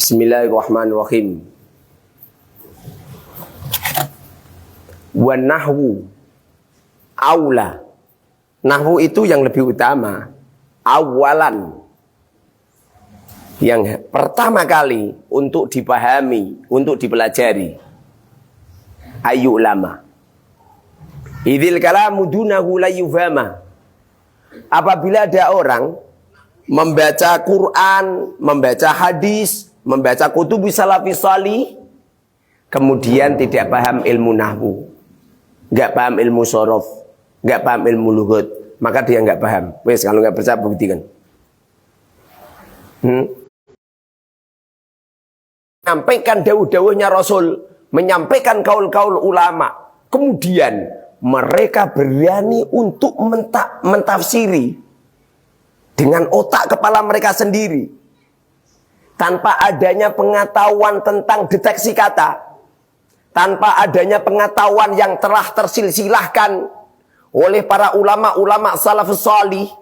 Bismillahirrahmanirrahim. Wa nahwu aula. Nahwu itu yang lebih utama. Awalan. Yang pertama kali untuk dipahami, untuk dipelajari. Ayu ulama. Idzil kalamu dunahu la yufhama. Apabila ada orang membaca Quran, membaca hadis, membaca kutubi salafi salih, kemudian tidak paham ilmu nahwu, nggak paham ilmu sorof, nggak paham ilmu lughut, maka dia nggak paham. Wes, kalau nggak percaya buktikan. Menyampaikan dawuh-dawuhnya Rasul, menyampaikan kaul-kaul ulama, kemudian mereka berani untuk mentafsiri dengan otak kepala mereka sendiri, tanpa adanya pengetahuan tentang deteksi kata, tanpa adanya pengetahuan yang telah tersilsilahkan oleh para ulama-ulama salafus salih,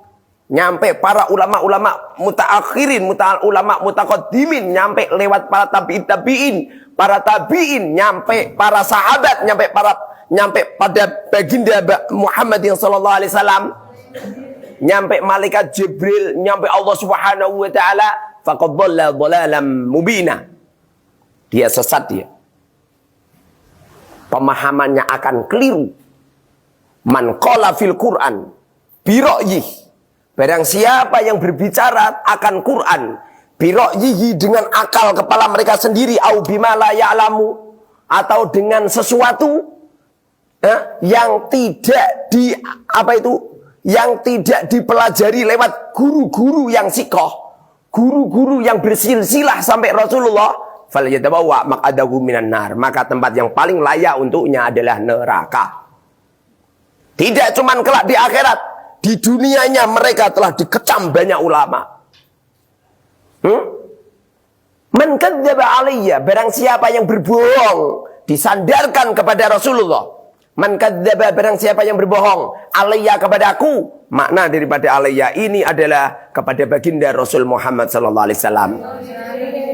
nyampe para ulama-ulama mutaakhirin, ulama mutaqaddimin, nyampe lewat para para tabi'in, nyampe para sahabat, nyampe pada baginda Muhammad sallallahu alaihi wasallam, nyampe malaikat Jibril, nyampe Allah Subhanahu wa taala, faqad dhalla dhalalan mubina. Dia sesat dia. Pemahamannya akan keliru. Man qala fil Quran bi ra'yih. Barang siapa yang berbicara akan Quran bi ra'yihi, dengan akal kepala mereka sendiri, au bima la ya'lamu, atau dengan sesuatu yang tidak yang tidak dipelajari lewat guru-guru yang sikoh, guru-guru yang bersilsilah sampai Rasulullah, falyatabawa maq'adahu minan nar, maka tempat yang paling layak untuknya adalah neraka. Tidak cuman kelak di akhirat, di dunianya mereka telah dikecam banyak ulama. Man kadzdzaba alayya, barang siapa yang berbohong disandarkan kepada Rasulullah. Man kadzdzaba, barang siapa yang berbohong alayya, kepada-aku. Makna daripada alayya ini adalah kepada baginda Rasul Muhammad sallallahu alaihi wasallam.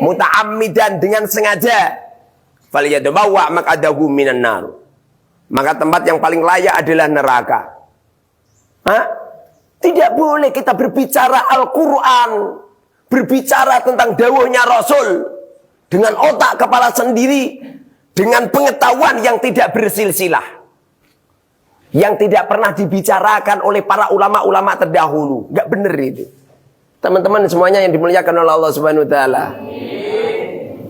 Muta'ammidan, dengan sengaja. Falyatabawa maq'adahu minan nar. Maka tempat yang paling layak adalah neraka. Tidak boleh kita berbicara Al-Quran, berbicara tentang dawuhnya Rasul dengan otak kepala sendiri, dengan pengetahuan yang tidak bersilsilah, yang tidak pernah dibicarakan oleh para ulama-ulama terdahulu. Gak bener itu. Teman-teman semuanya yang dimuliakan oleh Allah Subhanahu wa taala.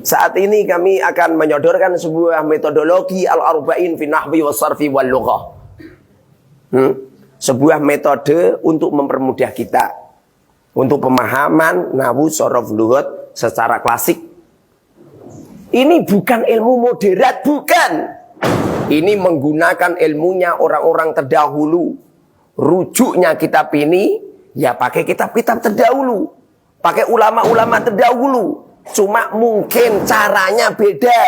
Saat ini kami akan menyodorkan sebuah metodologi al-arba'in fi nahwi wa sarfi wal lughah. Sebuah metode untuk mempermudah kita untuk pemahaman nahwu, sorof, lughat secara klasik. Ini bukan ilmu moderat, bukan. Ini menggunakan ilmunya orang-orang terdahulu. Rujuknya kitab ini, ya pakai kitab-kitab terdahulu. Pakai ulama-ulama terdahulu. Cuma mungkin caranya beda.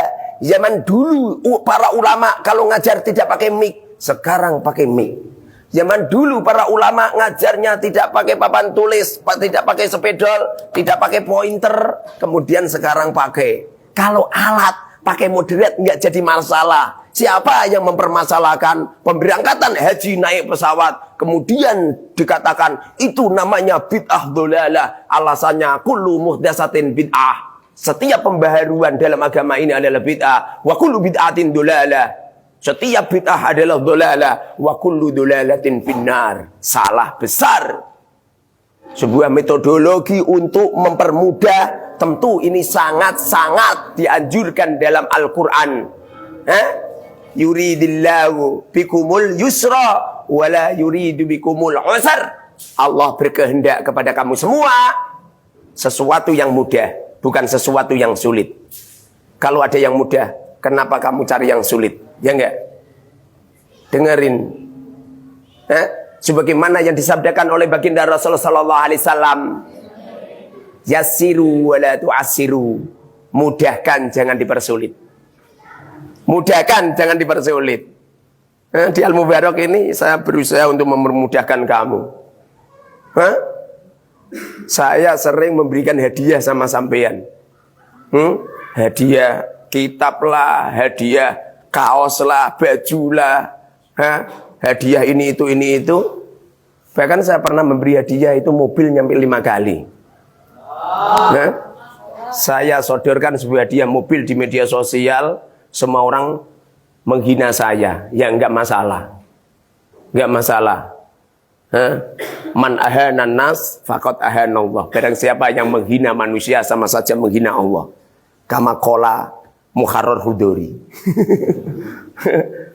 Zaman dulu para ulama kalau ngajar tidak pakai mic, sekarang pakai mic. Zaman dulu para ulama ngajarnya tidak pakai papan tulis, tidak pakai spidol, tidak pakai pointer. Kemudian sekarang pakai. Kalau alat pakai moderat nggak jadi masalah. Siapa yang mempermasalahkan pemberangkatan haji naik pesawat, kemudian dikatakan itu namanya bid'ah dhalalah, alasannya kullu muhdatsatin bid'ah. Setiap pembaharuan dalam agama ini adalah bid'ah. Wa kullu bid'atin dhalalah. Setiap bid'ah adalah dhalalah. Wa kullu dhalalatin finnar. Salah besar. Sebuah metodologi untuk mempermudah, tentu ini sangat-sangat dianjurkan dalam Al-Quran. Yuridillahu bikumul yusra wala yuridu bikumul usar. Allah berkehendak kepada kamu semua sesuatu yang mudah, bukan sesuatu yang sulit. Kalau ada yang mudah, kenapa kamu cari yang sulit? Ya enggak? Dengerin. Sebagaimana yang disabdakan oleh baginda Rasulullah sallallahu alaihi wasallam, yassiru wala tu'assiru. Mudahkan, jangan dipersulit. Mudahkan, jangan dipersulit. Di Al-Mubarak ini saya berusaha untuk mempermudahkan kamu. Saya sering memberikan hadiah sama sampean. Hadiah kitab lah, hadiah kaos lah, baju lah, hadiah ini itu. Bahkan saya pernah memberi hadiah itu mobil nyampe 5 kali. Saya sodorkan sebuah hadiah mobil di media sosial, semua orang menghina saya. Ya enggak masalah. Enggak masalah. Man ahanan nas faqad ahanallah. Barang siapa yang menghina manusia sama saja menghina Allah. Kama qala Muharrar Hudori.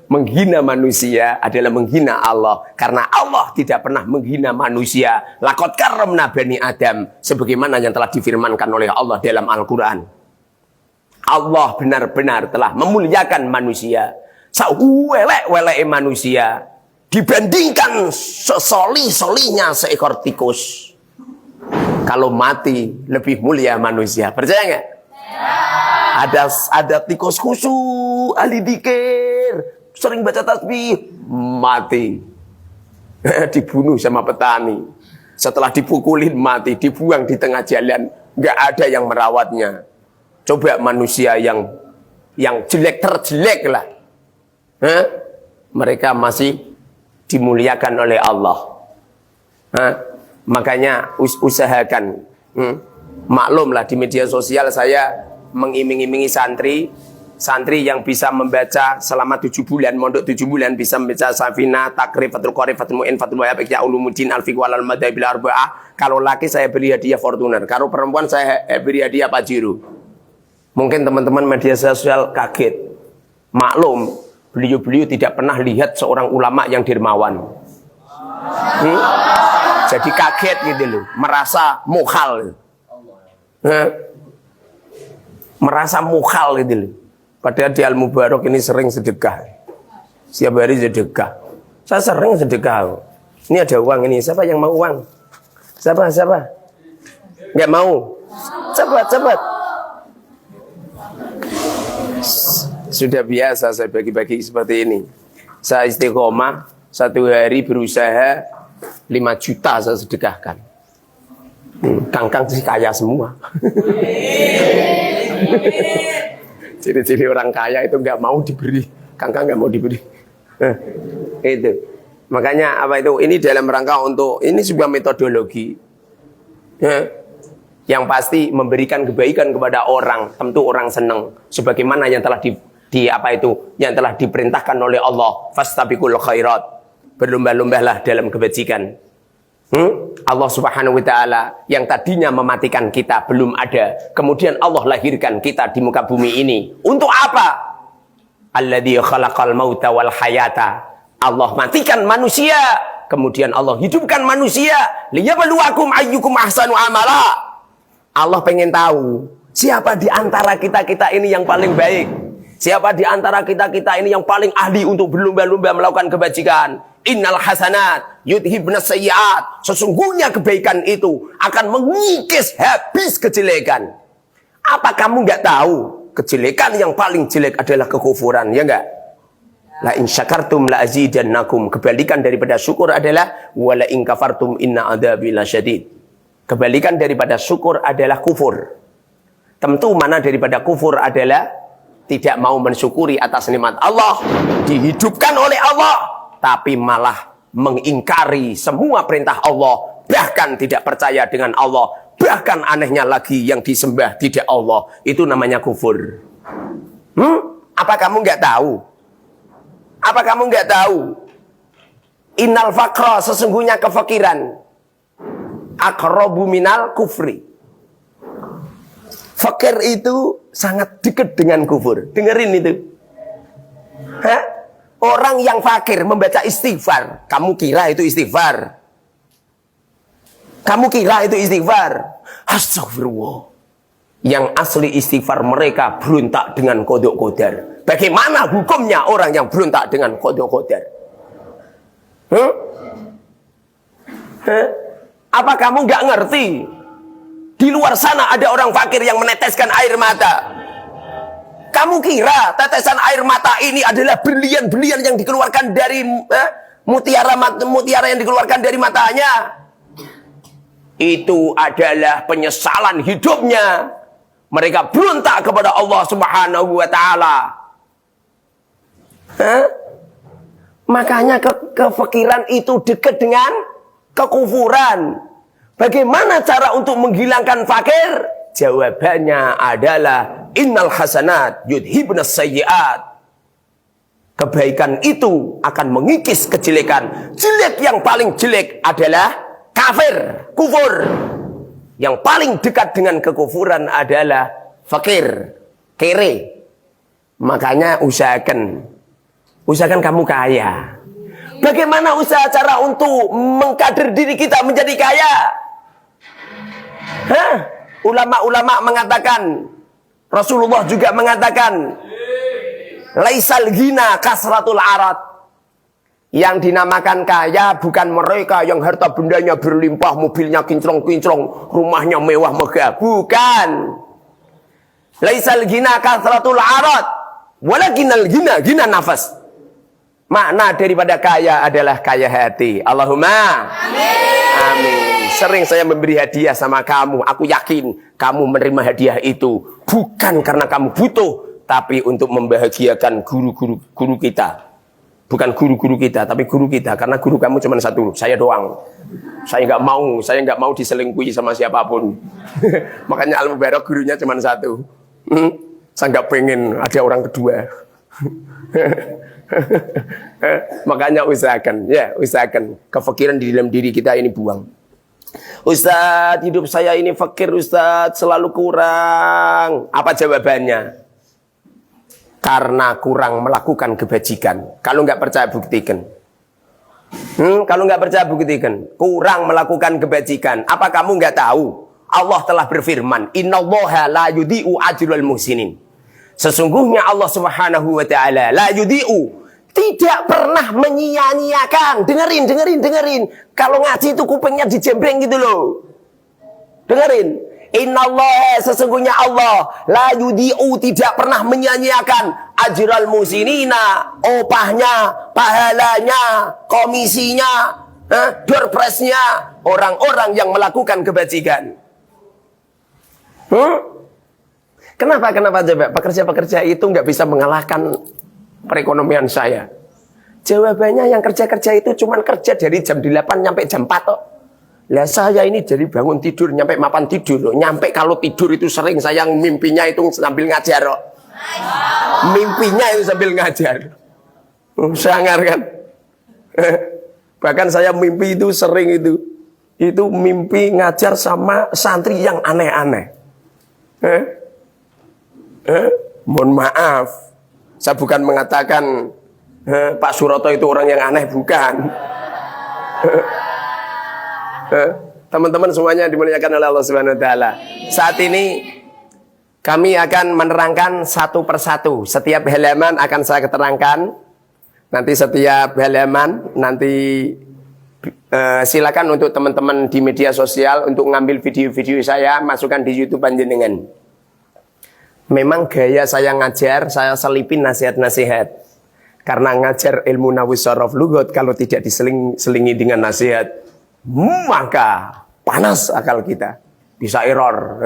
Menghina manusia adalah menghina Allah, karena Allah tidak pernah menghina manusia. Laqad karramna bani Adam, sebagaimana yang telah difirmankan oleh Allah dalam Al-Quran. Allah benar-benar telah memuliakan manusia. Sawelek-welek manusia dibandingkan sesolih-solihnya seekor tikus. Kalau mati lebih mulia manusia. Percaya nggak? Ada tikus khusyuk, ahli dzikir, sering baca tasbih, mati. Dibunuh sama petani. Setelah dipukulin mati, dibuang di tengah jalan, nggak ada yang merawatnya. Coba manusia yang jelek terjelek lah, mereka masih dimuliakan oleh Allah. Makanya usahakan, maklumlah di media sosial saya mengiming-imingi santri yang bisa membaca selama 7 bulan, mondok 7 bulan bisa membaca Safina, Takrib, Fathul Qorib, Fathul Mu'in, Fathul Wahab, Ihya Ulumuddin, Al-Fiqh wal Madhabil Arba'ah. Kalau laki saya beri hadiah Fortuner, kalau perempuan saya beri hadiah Pajero. Mungkin teman-teman media sosial kaget. Maklum, beliau-beliau tidak pernah lihat seorang ulama yang dermawan. Jadi kaget gitu loh, merasa mukhal. Merasa mukhal gitu loh. Padahal di Al-Mubarak ini sering sedekah. Setiap hari sedekah. Saya sering sedekah. Ini ada uang ini. Siapa yang mau uang? Siapa? Nggak mau? Cepat. Sudah biasa saya bagi-bagi seperti ini. Saya istiqomah. 1 hari berusaha 5 juta saya sedekahkan. Kangkang sih kaya semua. Ciri-ciri orang kaya itu nggak mau diberi, kangkang nggak mau diberi. Itu makanya apa itu, ini dalam rangka untuk ini sebuah metodologi yang pasti memberikan kebaikan kepada orang, tentu orang senang sebagaimana yang telah yang telah diperintahkan oleh Allah, fastabiqul khairat, berlomba-lombalah dalam kebajikan. Allah Subhanahu wa ta'ala yang tadinya mematikan kita belum ada, kemudian Allah lahirkan kita di muka bumi ini untuk apa? Alladzi khalaqal mauta wal hayata. Allah matikan manusia, kemudian Allah hidupkan manusia, liyabluwakum ayyukum ahsanu amala. Allah pengen tahu siapa di antara kita ini yang paling baik, siapa di antara kita ini yang paling ahli untuk berlomba-lomba melakukan kebajikan. Innal hasanat yudhibnas sayyiat. Sesungguhnya kebaikan itu akan mengikis habis kejelekan. Apa kamu nggak tahu kejelekan yang paling jelek adalah kekufuran, ya enggak? La in syakartum la azidannakum. Kebalikan daripada syukur adalah wala in kafartum inna adzabi lasyadid. Kebalikan daripada syukur adalah kufur. Tentu mana daripada kufur adalah tidak mau mensyukuri atas nikmat Allah, dihidupkan oleh Allah, tapi malah mengingkari semua perintah Allah, bahkan tidak percaya dengan Allah, bahkan anehnya lagi yang disembah tidak Allah. Itu namanya kufur. Apa kamu nggak tahu? Apa kamu nggak tahu? Innal faqra, sesungguhnya kefakiran, aqrabu minal kufri. Fakir itu sangat dekat dengan kufur. Dengerin itu. Orang yang fakir membaca istighfar, kamu kira itu istighfar? Kamu kira itu istighfar? Astagfirullah. Yang asli istighfar mereka berontak dengan kodok kodar. Bagaimana hukumnya orang yang berontak dengan kodok kodar? Apa kamu nggak ngerti? Di luar sana ada orang fakir yang meneteskan air mata. Kamu kira tetesan air mata ini adalah berlian-berlian yang dikeluarkan dari mutiara yang dikeluarkan dari matanya? Itu adalah penyesalan hidupnya. Mereka berontak kepada Allah Subhanahu wa taala. Makanya kefakiran itu dekat dengan kekufuran. Bagaimana cara untuk menghilangkan fakir? Jawabannya adalah innal hasanat yudhibnas sayyiat. Kebaikan itu akan mengikis kejelekan. Jelek yang paling jelek adalah kafir, kufur. Yang paling dekat dengan kekufuran adalah fakir, kere. Makanya usahakan kamu kaya. Bagaimana usaha cara untuk mengkader diri kita menjadi kaya? Ulama-ulama mengatakan, Rasulullah juga mengatakan, laisal ghina kasratul arad. Yang dinamakan kaya bukan mereka yang harta bendanya berlimpah, mobilnya kinclong-kinclong, rumahnya mewah megah. Bukan. Laisal ghina kasratul arad, walakinal ghina nafas. Makna daripada kaya adalah kaya hati. Allahumma amin. Sering saya memberi hadiah sama kamu. Aku yakin kamu menerima hadiah itu bukan karena kamu butuh, tapi untuk membahagiakan guru kita. Bukan guru-guru kita, tapi guru kita. Karena guru kamu cuma satu, saya doang. Saya nggak mau diselingkuhi sama siapapun. Makanya Al-Mubarak gurunya cuma satu. Saya nggak pengen ada orang kedua. Makanya usahakan kefakiran di dalam diri kita ini buang. Ustaz, hidup saya ini fakir Ustaz, selalu kurang. Apa jawabannya? Karena kurang melakukan kebajikan. Kalau nggak percaya buktikan. Kalau nggak percaya buktikan. Kurang melakukan kebajikan. Apa kamu nggak tahu? Allah telah berfirman, Innallaha la yudhi'u ajral muhsinin. Sesungguhnya Allah Subhanahu wa taala la yudhi'u, tidak pernah menyia-nyiakan. Dengerin. Kalau ngaji itu kupingnya dijembreng gitu loh. Dengerin. Innallaha, sesungguhnya Allah la yudhi'u, tidak pernah menyia-nyiakan ajral muhsinina, opahnya, pahalanya, komisinya, doorprize-nya orang-orang yang melakukan kebajikan. Kenapa coba? Pekerja-pekerja itu nggak bisa mengalahkan perekonomian saya. Jawabannya yang kerja-kerja itu cuma kerja dari jam 8 nyampe jam 4 kok. Lah saya ini dari bangun tidur nyampe mapan tidur. Nyampe kalau tidur itu sering saya mimpinya itu sambil ngajar kok. Mimpinya itu sambil ngajar. Sangar kan? Bahkan saya mimpi itu sering itu. Itu mimpi ngajar sama santri yang aneh-aneh. Mohon maaf, saya bukan mengatakan Pak Suroto itu orang yang aneh, bukan. Teman-teman semuanya dimuliakan oleh Allah Subhanahu wa taala. Saat ini kami akan menerangkan satu persatu. Setiap halaman akan saya keterangkan. Nanti setiap halaman silakan untuk teman-teman di media sosial untuk ngambil video-video saya, masukkan di YouTube panjenengan. Memang gaya saya ngajar, saya selipin nasihat-nasihat. Karena ngajar ilmu nahwu sharaf lughat kalau tidak diselingi dengan nasihat, maka panas akal kita, bisa error.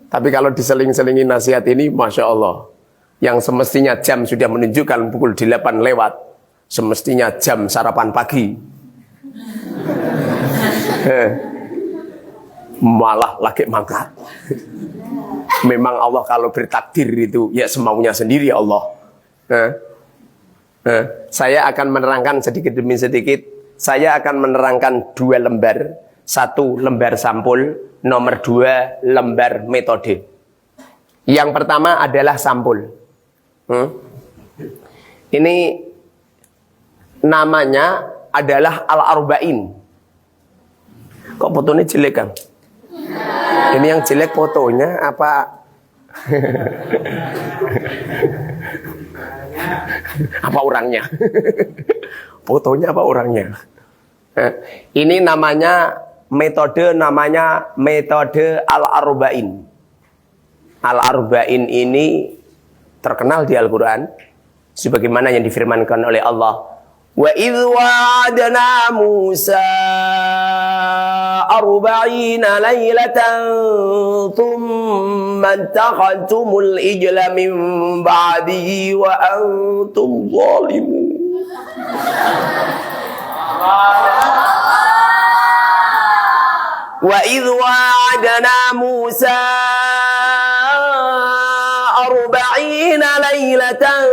Tapi kalau diseling-selingi nasihat ini, Masya Allah, yang semestinya jam sudah menunjukkan pukul 8 lewat, semestinya jam sarapan pagi, malah lagi mangkat. Memang Allah kalau bertakdir itu ya semaunya sendiri Allah. Saya akan menerangkan sedikit demi sedikit. Saya akan menerangkan 2 lembar. 1 lembar sampul, nomor 2 lembar metode. Yang pertama adalah sampul. Ini namanya adalah Al-Arba'in. Kok fotonya jelek, Kang? Ini yang jelek fotonya apa? Apa orangnya? Fotonya apa orangnya? Ini metode Al-Arba'in. Al-Arba'in ini terkenal di Al-Quran sebagaimana yang difirmankan oleh Allah, wa idh wa'adna Musa 40 lailatan thumma takhadtumul ijla min ba'dihi wa antum zalimun. Wa idh wa'adna Musa 40 lailatan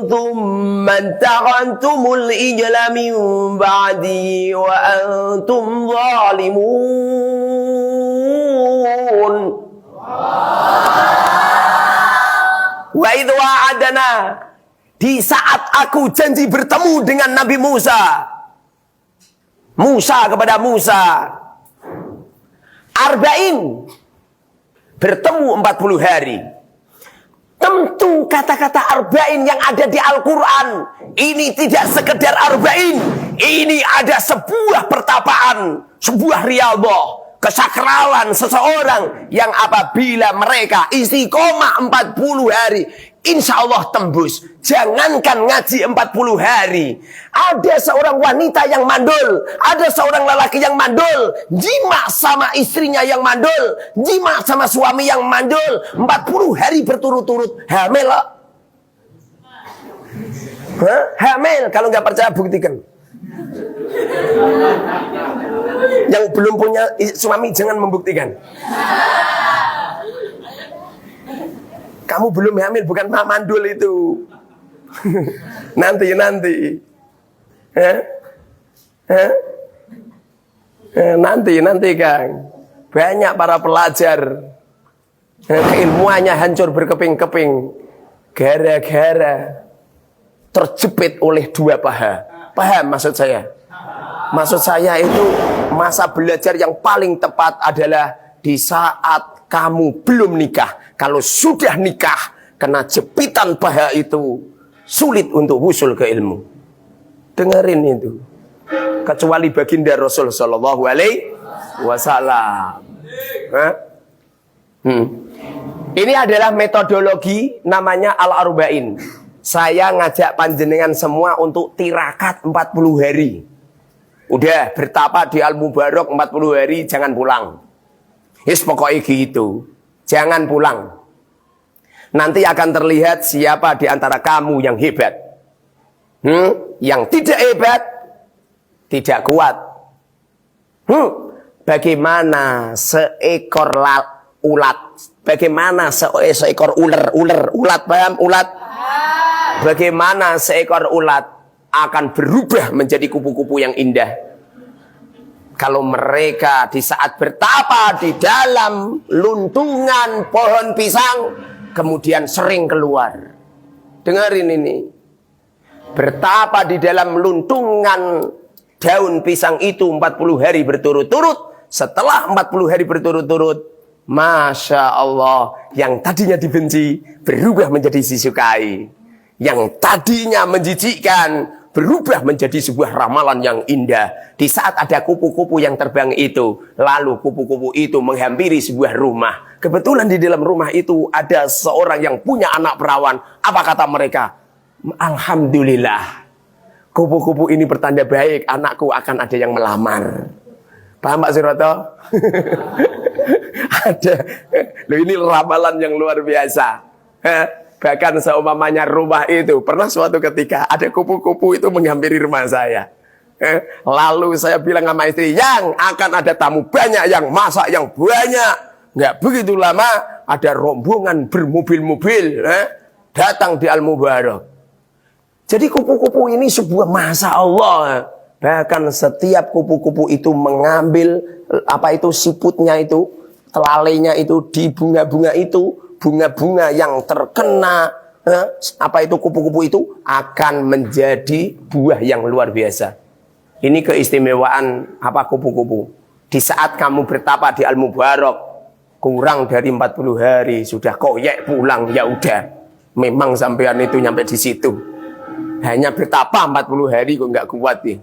thumma takhadtumul ijla min ba'dihi wa antum zalimun. Wa idh wa'adna, di saat aku janji bertemu dengan Nabi Musa. Musa kepada Musa. Arba'in, bertemu 40 hari. Tentu kata-kata arba'in yang ada di Al-Quran ini tidak sekedar arba'in. Ini ada sebuah pertapaan, sebuah riyadhah, kesakralan seseorang yang apabila mereka istiqomah 40 hari, insya Allah tembus. Jangankan ngaji 40 hari. Ada seorang wanita yang mandul, ada seorang lelaki yang mandul, jima sama istrinya yang mandul, jima sama suami yang mandul, 40 hari berturut-turut hamil. Hamil. Kalau nggak percaya buktikan. Yang belum punya suami jangan membuktikan. Kamu belum hamil, bukan mandul itu. Nanti. Nanti Kang. Banyak para pelajar keilmuannya hancur berkeping-keping gara-gara terjepit oleh dua paha. Paham maksud saya? Maksud saya itu masa belajar yang paling tepat adalah di saat kamu belum nikah. Kalau sudah nikah, kena jepitan paha itu sulit untuk wusul ke ilmu. Dengerin itu. Kecuali baginda Rasul sallallahu alaihi wasallam. Ini adalah metodologi namanya Al-Arba'in. Saya ngajak panjenengan semua untuk tirakat 40 hari. Udah bertapa di Al-Mubarak 40 hari, jangan pulang. Yes, pokoknya gitu. Jangan pulang. Nanti akan terlihat siapa di antara kamu yang hebat. Yang tidak hebat, tidak kuat. Bagaimana seekor ulat? Bagaimana seekor ulat, paham? Ulat. Bagaimana seekor ulat akan berubah menjadi kupu-kupu yang indah? Kalau mereka di saat bertapa di dalam luntungan pohon pisang, kemudian sering keluar. Dengarin ini. Bertapa di dalam luntungan daun pisang itu 40 hari berturut-turut. Setelah 40 hari berturut-turut, Masya Allah, yang tadinya dibenci berubah menjadi disukai. Yang tadinya menjijikkan berubah menjadi sebuah ramalan yang indah. Di saat ada kupu-kupu yang terbang itu, lalu kupu-kupu itu menghampiri sebuah rumah. Kebetulan di dalam rumah itu ada seorang yang punya anak perawan. Apa kata mereka? Alhamdulillah, kupu-kupu ini bertanda baik, anakku akan ada yang melamar. Paham Pak Suroto? Ada. Loh, ini ramalan yang luar biasa. Bahkan seumpamanya rumah itu, pernah suatu ketika ada kupu-kupu itu menghampiri rumah saya. Lalu saya bilang sama istri, yang akan ada tamu banyak, yang masak yang banyak. Nggak begitu lama ada rombongan bermobil-mobil datang di Al-Mubarak. Jadi kupu-kupu ini sebuah masa Allah. Bahkan setiap kupu-kupu itu mengambil apa itu siputnya itu, telalainya itu di bunga-bunga itu. Bunga-bunga yang terkena apa itu kupu-kupu itu akan menjadi buah yang luar biasa. Ini keistimewaan apa kupu-kupu. Di saat kamu bertapa di Al-Mubarak kurang dari 40 hari sudah koyek pulang, ya udah. Memang sampean itu nyampe di situ. Hanya bertapa 40 hari kok nggak kuat nih.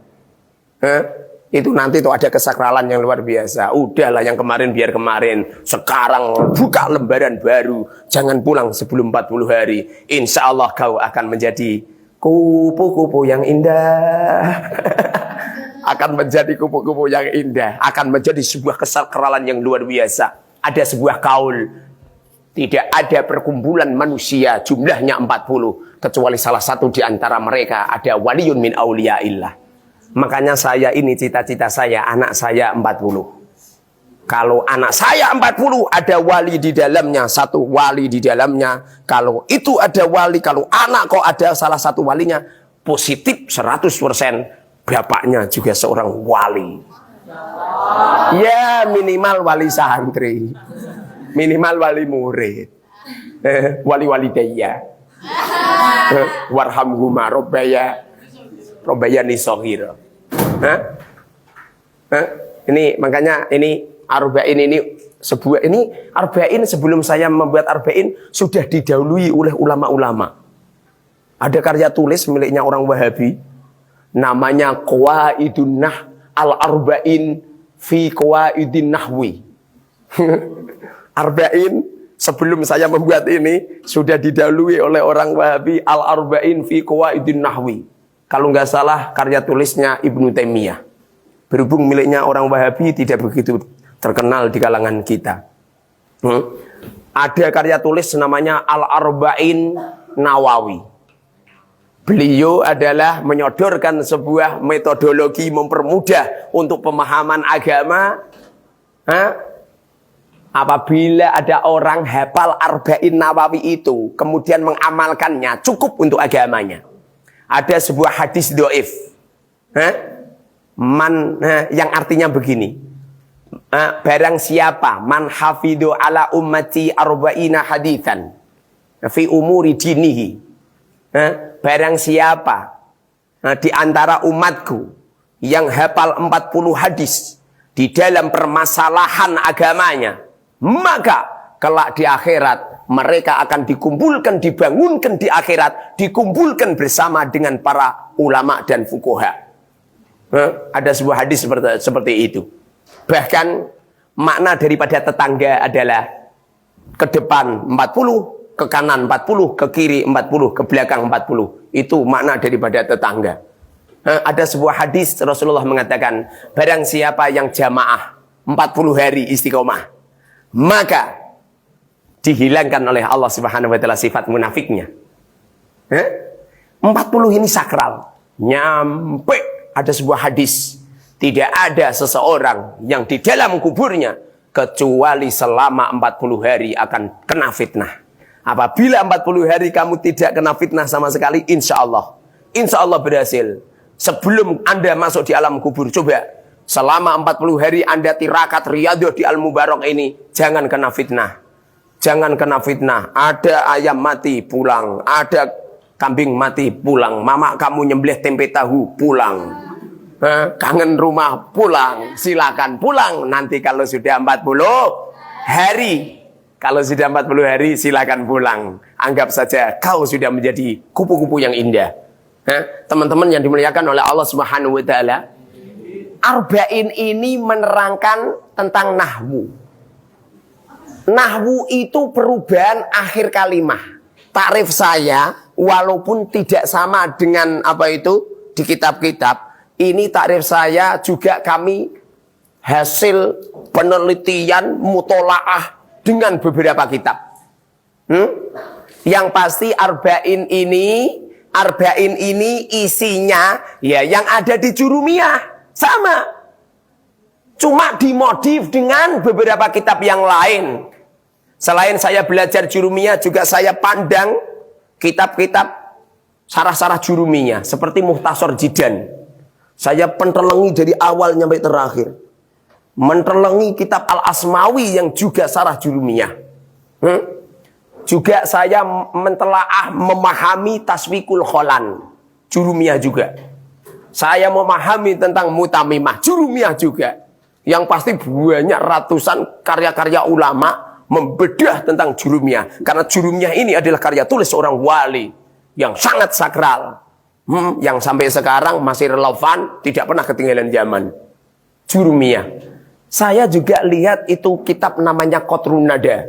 Itu nanti tuh ada kesakralan yang luar biasa. Udahlah yang kemarin biar kemarin. Sekarang buka lembaran baru. Jangan pulang sebelum 40 hari. Insya Allah kau akan menjadi kupu-kupu yang indah. akan menjadi kupu-kupu yang indah, akan menjadi sebuah kesakralan yang luar biasa. Ada sebuah kaul, tidak ada perkumpulan manusia jumlahnya 40 kecuali salah satu di antara mereka ada waliyun min auliyaillah. Makanya saya ini cita-cita saya, anak saya 40. Kalau anak saya 40 ada wali di dalamnya, satu wali di dalamnya. Kalau itu ada wali, kalau anak kok ada salah satu walinya, positif 100%. Bapaknya juga seorang wali. Ya minimal wali santri, minimal wali murid, wali-wali daya. Warhamhuma robbaya nisohira. Ini makanya ini Arba'in ini sebuah ini Arba'in sebelum saya membuat Arba'in sudah didahului oleh ulama-ulama. Ada karya tulis miliknya orang Wahabi namanya Qawaidun Al-Arba'in fi Qawaidin Nahwi. Arba'in sebelum saya membuat ini sudah didahului oleh orang Wahabi Al-Arba'in fi Qawaidin Nahwi. Kalau nggak salah karya tulisnya Ibnu Taimiyah. Berhubung miliknya orang Wahabi tidak begitu terkenal di kalangan kita. Ada karya tulis namanya Al-Arba'in Nawawi. Beliau adalah menyodorkan sebuah metodologi mempermudah untuk pemahaman agama. Apabila ada orang hafal Arba'in Nawawi itu, kemudian mengamalkannya, cukup untuk agamanya. Ada sebuah hadis doif. Yang artinya begini. Barang siapa man hafidu ala ummati arba'ina hadithan fi umuri dinihi, barang siapa di antara umatku yang hafal 40 hadis di dalam permasalahan agamanya, maka kelak di akhirat mereka akan dikumpulkan, dibangunkan di akhirat, dikumpulkan bersama dengan para ulama dan fuqaha. Ada sebuah hadis seperti itu. Bahkan makna daripada tetangga adalah ke depan 40, ke kanan 40, ke kiri 40, ke belakang 40. Itu makna daripada tetangga. Ada sebuah hadis Rasulullah mengatakan, barang siapa yang jamaah 40 hari istiqomah, maka dihilangkan oleh Allah Subhanahu wa taala sifat munafiknya. 40 ini sakral. Nyampe ada sebuah hadis, tidak ada seseorang yang di dalam kuburnya kecuali selama 40 hari akan kena fitnah. Apabila 40 hari kamu tidak kena fitnah sama sekali, insya Allah berhasil. Sebelum Anda masuk di alam kubur, coba selama 40 hari Anda tirakat riyadhah di Al-Mubarak ini, jangan kena fitnah. Jangan kena fitnah. Ada ayam mati, pulang. Ada kambing mati, pulang. Mama kamu nyembelih tempe tahu, pulang. Kangen rumah, pulang. Silakan pulang. Nanti kalau sudah 40 hari, kalau sudah 40 hari silakan pulang. Anggap saja kau sudah menjadi kupu-kupu yang indah. Teman-teman yang dimuliakan oleh Allah Subhanahu wa taala, Arba'in ini menerangkan tentang nahwu. Nahwu itu perubahan akhir kalimat. Takrif saya walaupun tidak sama dengan apa itu di kitab-kitab, ini takrif saya juga kami hasil penelitian mutolaah dengan beberapa kitab. Yang pasti Arba'in ini isinya ya yang ada di Jurumiyah sama. Cuma dimodif dengan beberapa kitab yang lain. Selain saya belajar Jurumiyah juga saya pandang kitab-kitab sarah-sarah Jurumiyah seperti Mukhtasar Jidan. Saya pentelengi dari awal sampai terakhir. Mentelengi kitab Al-Asmawi yang juga sarah Jurumiyah. Juga saya mentelaah memahami Taswikul Kholan. Jurumiyah juga. Saya memahami tentang Mutamimah. Jurumiyah juga. Yang pasti banyak ratusan karya-karya ulama membedah tentang Jurumiyah. Karena Jurumiyah ini adalah karya tulis seorang wali yang sangat sakral. Yang sampai sekarang masih relevan, tidak pernah ketinggalan zaman. Jurumiyah. Saya juga lihat itu kitab namanya Qatrun Nada.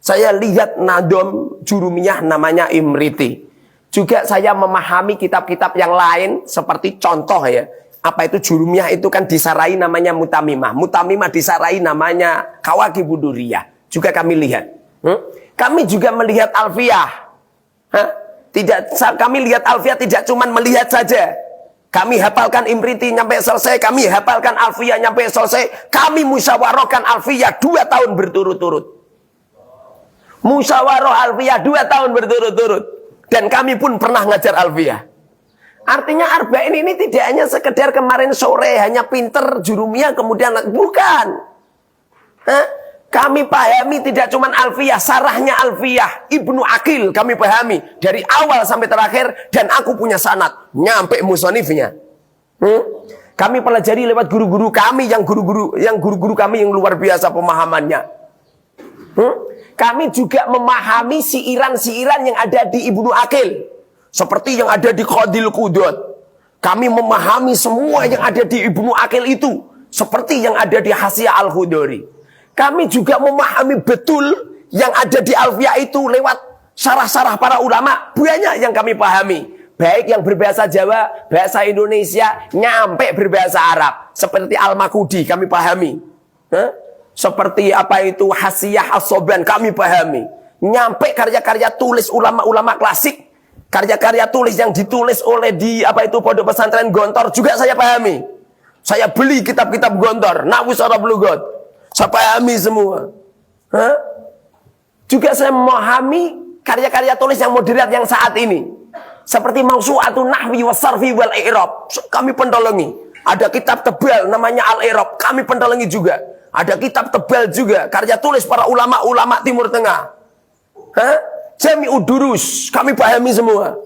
Saya lihat nadom Jurumiyah namanya Imriti. Juga saya memahami kitab-kitab yang lain seperti contoh ya, Apa itu jurumiyah itu kan disarai namanya mutamimah. Mutamimah disarai namanya kawakibuduriyah. Juga kami lihat. Kami juga melihat alfiyah. Kami lihat alfiyah tidak cuma melihat saja. Kami hafalkan imriti nyampe selesai. Kami hafalkan alfiyah nyampe selesai. Kami musyawarahkan alfiyah 2 tahun berturut-turut. Musyawarah alfiyah 2 tahun berturut-turut. Dan kami pun pernah ngajar alfiyah. Artinya arba'in ini tidak hanya sekedar kemarin sore hanya pinter jurumiyah kemudian bukan. Kami pahami tidak cuma alfiyah, sarahnya alfiyah Ibnu Aqil kami pahami dari awal sampai terakhir dan aku punya sanad nyampe musonifnya. Kami pelajari lewat guru-guru kami yang guru-guru kami yang luar biasa pemahamannya. Kami juga memahami siiran-siiran yang ada di Ibnu Aqil. Seperti yang ada di Qadil Qudud. Kami memahami semua yang ada di Ibnu Aqil itu. Seperti yang ada di Hasyiah Al-Khudari. Kami juga memahami betul yang ada di Alfiyah itu lewat syarah-syarah para ulama. Banyak yang kami pahami. Baik yang berbahasa Jawa, bahasa Indonesia, nyampe berbahasa Arab. Seperti Al-Makudi kami pahami. Seperti apa itu Hasyiah As-Soban kami pahami. Nyampe karya-karya tulis ulama-ulama klasik. Karya-karya tulis yang ditulis oleh di apa itu Pondok Pesantren Gontor juga saya pahami. Saya beli kitab-kitab Gontor, Nahwu Sharaf Lughat. Saya pahami semua. Juga saya memahami karya-karya tulis yang moderat yang saat ini. Seperti Mawsu'atun Nahwi wa Sarfi wal I'rab. Kami pentolengi. Ada kitab tebal namanya Al-I'rab. Kami pentolengi juga. Ada kitab tebal juga karya tulis para ulama-ulama Timur Tengah. Jami'ud Durus, kami pahami semua.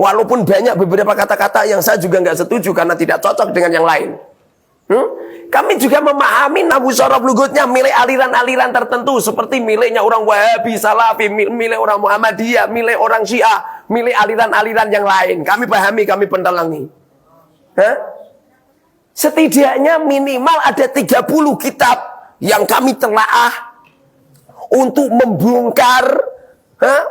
Walaupun banyak beberapa kata-kata yang saya juga nggak setuju karena tidak cocok dengan yang lain. Kami juga memahami Nahwu Sharaf Lughatnya milik aliran-aliran tertentu seperti miliknya orang Wahabi, Salafi, milik orang Muhammadiyah, milik orang Syiah, milik aliran-aliran yang lain. Kami pahami, kami pentelangi. Setidaknya minimal ada 30 kitab yang kami telaah untuk membongkar,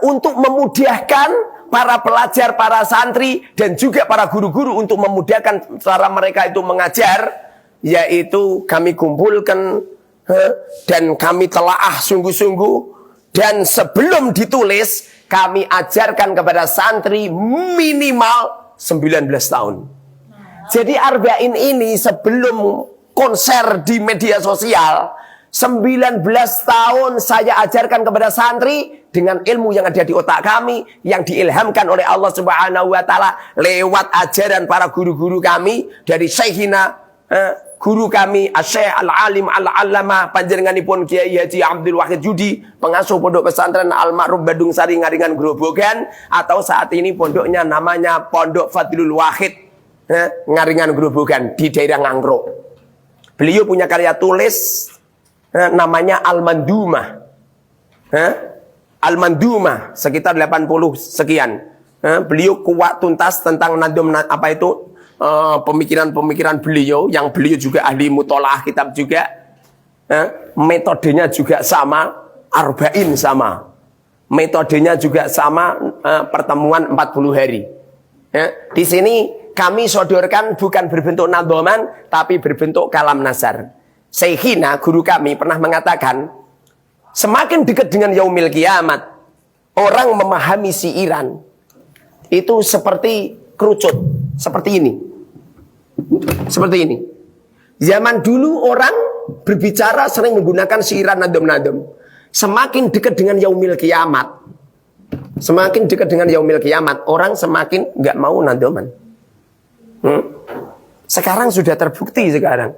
untuk memudahkan para pelajar, para santri, dan juga para guru-guru untuk memudahkan cara mereka itu mengajar, yaitu kami kumpulkan dan kami telaah sungguh-sungguh, dan sebelum ditulis kami ajarkan kepada santri minimal 19 tahun. Jadi arba'in ini sebelum konser di media sosial 19 tahun saya ajarkan kepada santri dengan ilmu yang ada di otak kami yang diilhamkan oleh Allah Subhanahu wa taala lewat ajaran para guru-guru kami dari Syekhina guru kami Asy-Syaikh Al-Alim Al-Allamah panjenenganipun Kiai Haji Abdul Wahid Yudi pengasuh pondok pesantren Al-Ma'ruf Badung Sari Ngaringan Grobogan atau saat ini pondoknya namanya Pondok Fadlul Wahid Ngaringan Grobogan di daerah Ngangro. Beliau punya karya tulis namanya Al-Mandumah. Al-Mandumah sekitar 80 sekian. Beliau kuat tuntas tentang nadum apa itu pemikiran-pemikiran beliau yang beliau juga ahli mutolaah kitab juga. Metodenya juga sama, arba'in sama. Metodenya juga sama, pertemuan 40 hari. Di sini kami sodorkan bukan berbentuk nadhoman tapi berbentuk kalam nasar. Syekhina guru kami pernah mengatakan semakin dekat dengan yaumil kiamat orang memahami siiran itu seperti kerucut, seperti ini. Seperti ini. Zaman dulu orang berbicara sering menggunakan siiran nadom-nadom. Semakin dekat dengan yaumil kiamat, semakin dekat dengan yaumil kiamat orang semakin nggak mau nadoman. Sekarang sudah terbukti sekarang.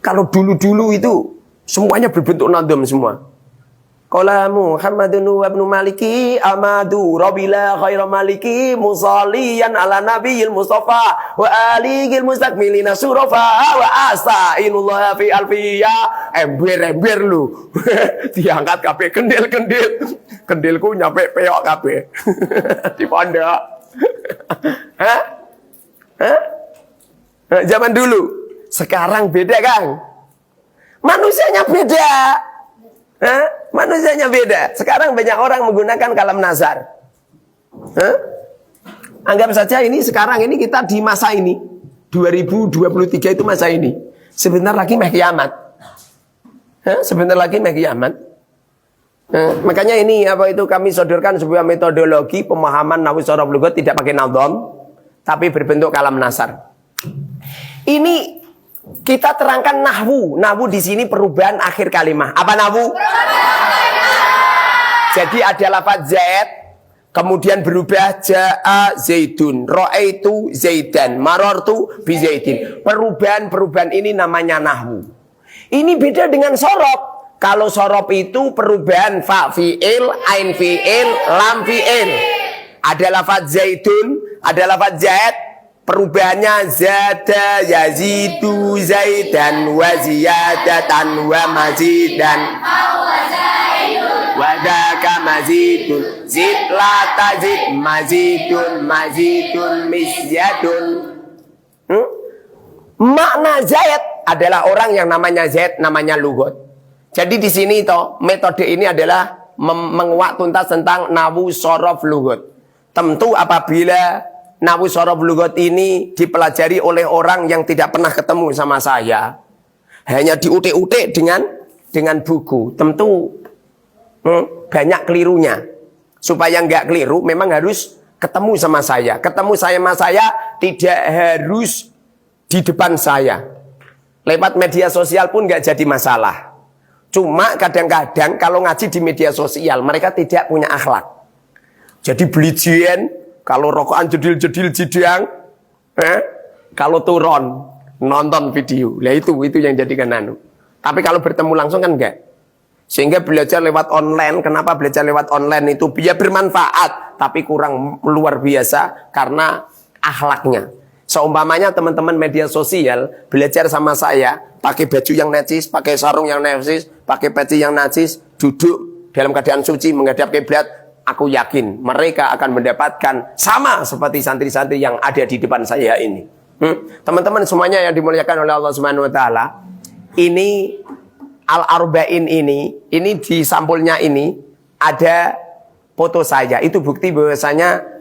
Kalau dulu-dulu itu semuanya berbentuk nadom semua. Qala Muhammadun wa ibnu Maliki amadu rabila khaira maliki musalliyan ala nabiyil mustafa wa aligil mustakmilina surafa wa astainullah fi alfiya ember lu. Diangkat kabeh kendil-kendil. Kendilku nyampe peok kabeh. Di pondok. Zaman dulu. Sekarang beda, Kang. Manusianya beda. Manusianya beda. Sekarang banyak orang menggunakan kalam nazar. Anggap saja ini sekarang ini kita di masa ini. 2023 itu masa ini. Sebentar lagi meh kiamat. Sebentar lagi meh kiamat. Makanya ini apa itu kami sodorkan sebuah metodologi pemahaman nahwu sorof lughat tidak pakai nadham, tapi berbentuk kalam nasar. Ini kita terangkan nahwu. Nahwu di sini perubahan akhir kalimat. Apa nahwu? Jadi ada lafaz zaid, kemudian berubah jaa zaidun, ra'aitu zaidan, marartu bi zaidin. Perubahan-perubahan ini namanya nahwu. Ini beda dengan sorof. Kalau sorof itu perubahan fa fi'il, ain fi'il, lam fi'il. Ada lafaz zaidun, ada lafaz zaid. Perubahannya zada yazidu zaidan wa ziyadatan wa mazidan wadaka mazidun zid la tazid mazidun misyadun. Makna zaid adalah orang yang namanya zaid, namanya lughat. Jadi di sini toh metode ini adalah menguak tuntas tentang nahwu sorof lughat. Tentu apabila nahwu sorof lughat ini dipelajari oleh orang yang tidak pernah ketemu sama saya, hanya diutik-utik dengan buku, tentu banyak kelirunya. Supaya nggak keliru, memang harus ketemu sama saya. Ketemu sama saya tidak harus di depan saya. Lewat media sosial pun nggak jadi masalah. Cuma kadang-kadang kalau ngaji di media sosial, mereka tidak punya akhlak. Jadi beli jien, kalau rokokan jedil-jedil jidang, kalau turun nonton video, lah itu yang jadikan anu. Tapi kalau bertemu langsung kan enggak. Sehingga belajar lewat online, kenapa belajar lewat online itu biar bermanfaat, tapi kurang luar biasa karena akhlaknya. Seumpamanya teman-teman media sosial belajar sama saya, pakai baju yang najis, pakai sarung yang najis, pakai peci yang najis, duduk dalam keadaan suci menghadap kiblat, aku yakin mereka akan mendapatkan sama seperti santri-santri yang ada di depan saya ini. Teman-teman semuanya yang dimuliakan oleh Allah Subhanahu wa taala, ini Al-Arba'in ini di sampulnya ini ada foto saya. Itu bukti bahwasanya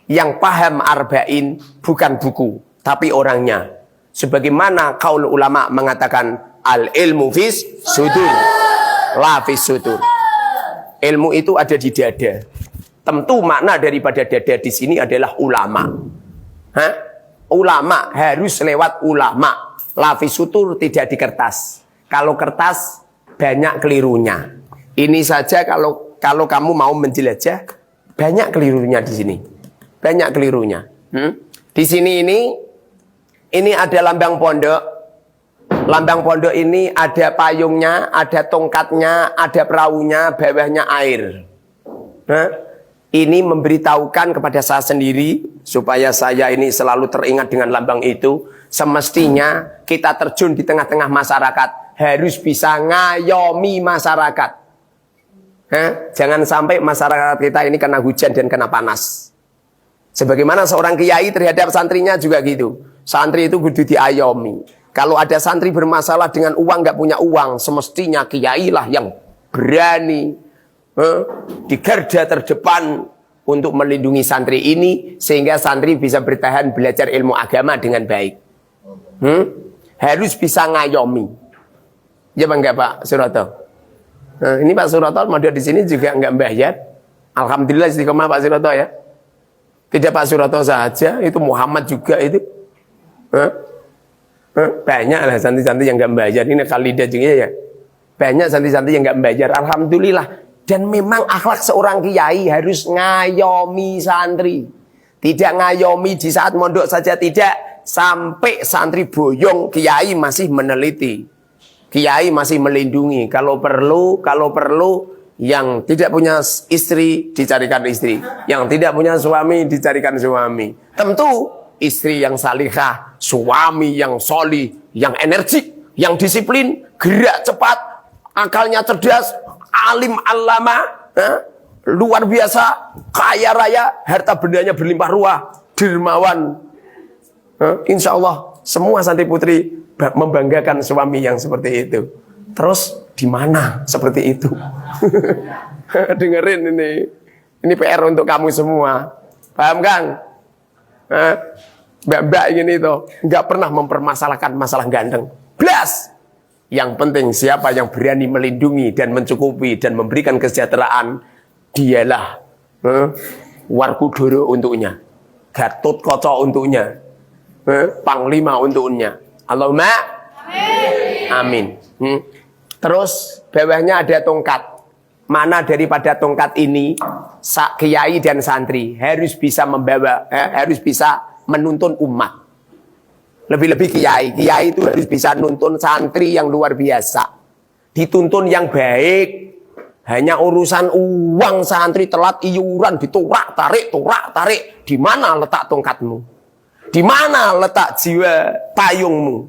yang paham Arba'in bukan buku, tapi orangnya. Sebagaimana kaul ulama mengatakan al-ilmu fis sudur, la fis sudur. Ilmu itu ada di dada. Tentu makna daripada dada di sini adalah ulama. Ulama harus lewat ulama. La fis sudur tidak di kertas. Kalau kertas banyak kelirunya. Ini saja kalau kamu mau menjelajah banyak kelirunya di sini. Banyak kelirunya. Di sini ini ada lambang pondok. Lambang pondok ini ada payungnya, ada tongkatnya, ada perahunya, bawahnya air. Ini memberitahukan kepada saya sendiri supaya saya ini selalu teringat dengan lambang itu. Semestinya kita terjun di tengah-tengah masyarakat. Harus bisa ngayomi masyarakat. Jangan sampai masyarakat kita ini kena hujan dan kena panas. Sebagaimana seorang kiai terhadap santrinya juga gitu. Santri itu kudu diayomi. Kalau ada santri bermasalah dengan uang, nggak punya uang, semestinya kiai lah yang berani di garda terdepan untuk melindungi santri ini sehingga santri bisa bertahan belajar ilmu agama dengan baik. Harus bisa ngayomi. Ya bangga Pak Suroto. Ini Pak Suroto model di sini juga nggak bayar. Alhamdulillah istiqomah Pak Suroto ya. Tidak Pak Suroto saja, itu Muhammad juga itu. Banyak lah santri-santri yang nggak bayar. Ini Khalidah juga ya. Banyak santri-santri yang nggak bayar. Alhamdulillah. Dan memang akhlak seorang kiai harus ngayomi santri. Tidak ngayomi di saat mondok saja tidak. Sampai santri boyong, kiai masih meneliti. Kiai masih melindungi. Kalau perlu yang tidak punya istri dicarikan istri. Yang tidak punya suami dicarikan suami. Tentu istri yang salihah, suami yang solih, yang energik, yang disiplin, gerak cepat, akalnya cerdas, alim alama, luar biasa, kaya raya, harta bendanya berlimpah ruah, dermawan. Insya Allah semua santri putri membanggakan suami yang seperti itu. Terus di mana seperti itu? Dengerin ini PR untuk kamu semua. Paham Kang? Mbak-mbak ini tuh nggak pernah mempermasalahkan masalah ganteng. Blas. Yang penting siapa yang berani melindungi dan mencukupi dan memberikan kesejahteraan, dialah Warkudoro untuknya, Gatot Kaca untuknya, Panglima untuknya. Allahumma amin. Terus bawahnya ada tongkat. Mana daripada tongkat ini, kiai dan santri harus bisa membawa, harus bisa menuntun umat. Lebih-lebih kiai itu harus bisa nuntun santri yang luar biasa. Dituntun yang baik. Hanya urusan uang santri telat iuran ditorak tarik. Di mana letak tongkatmu? Di mana letak jiwa payungmu?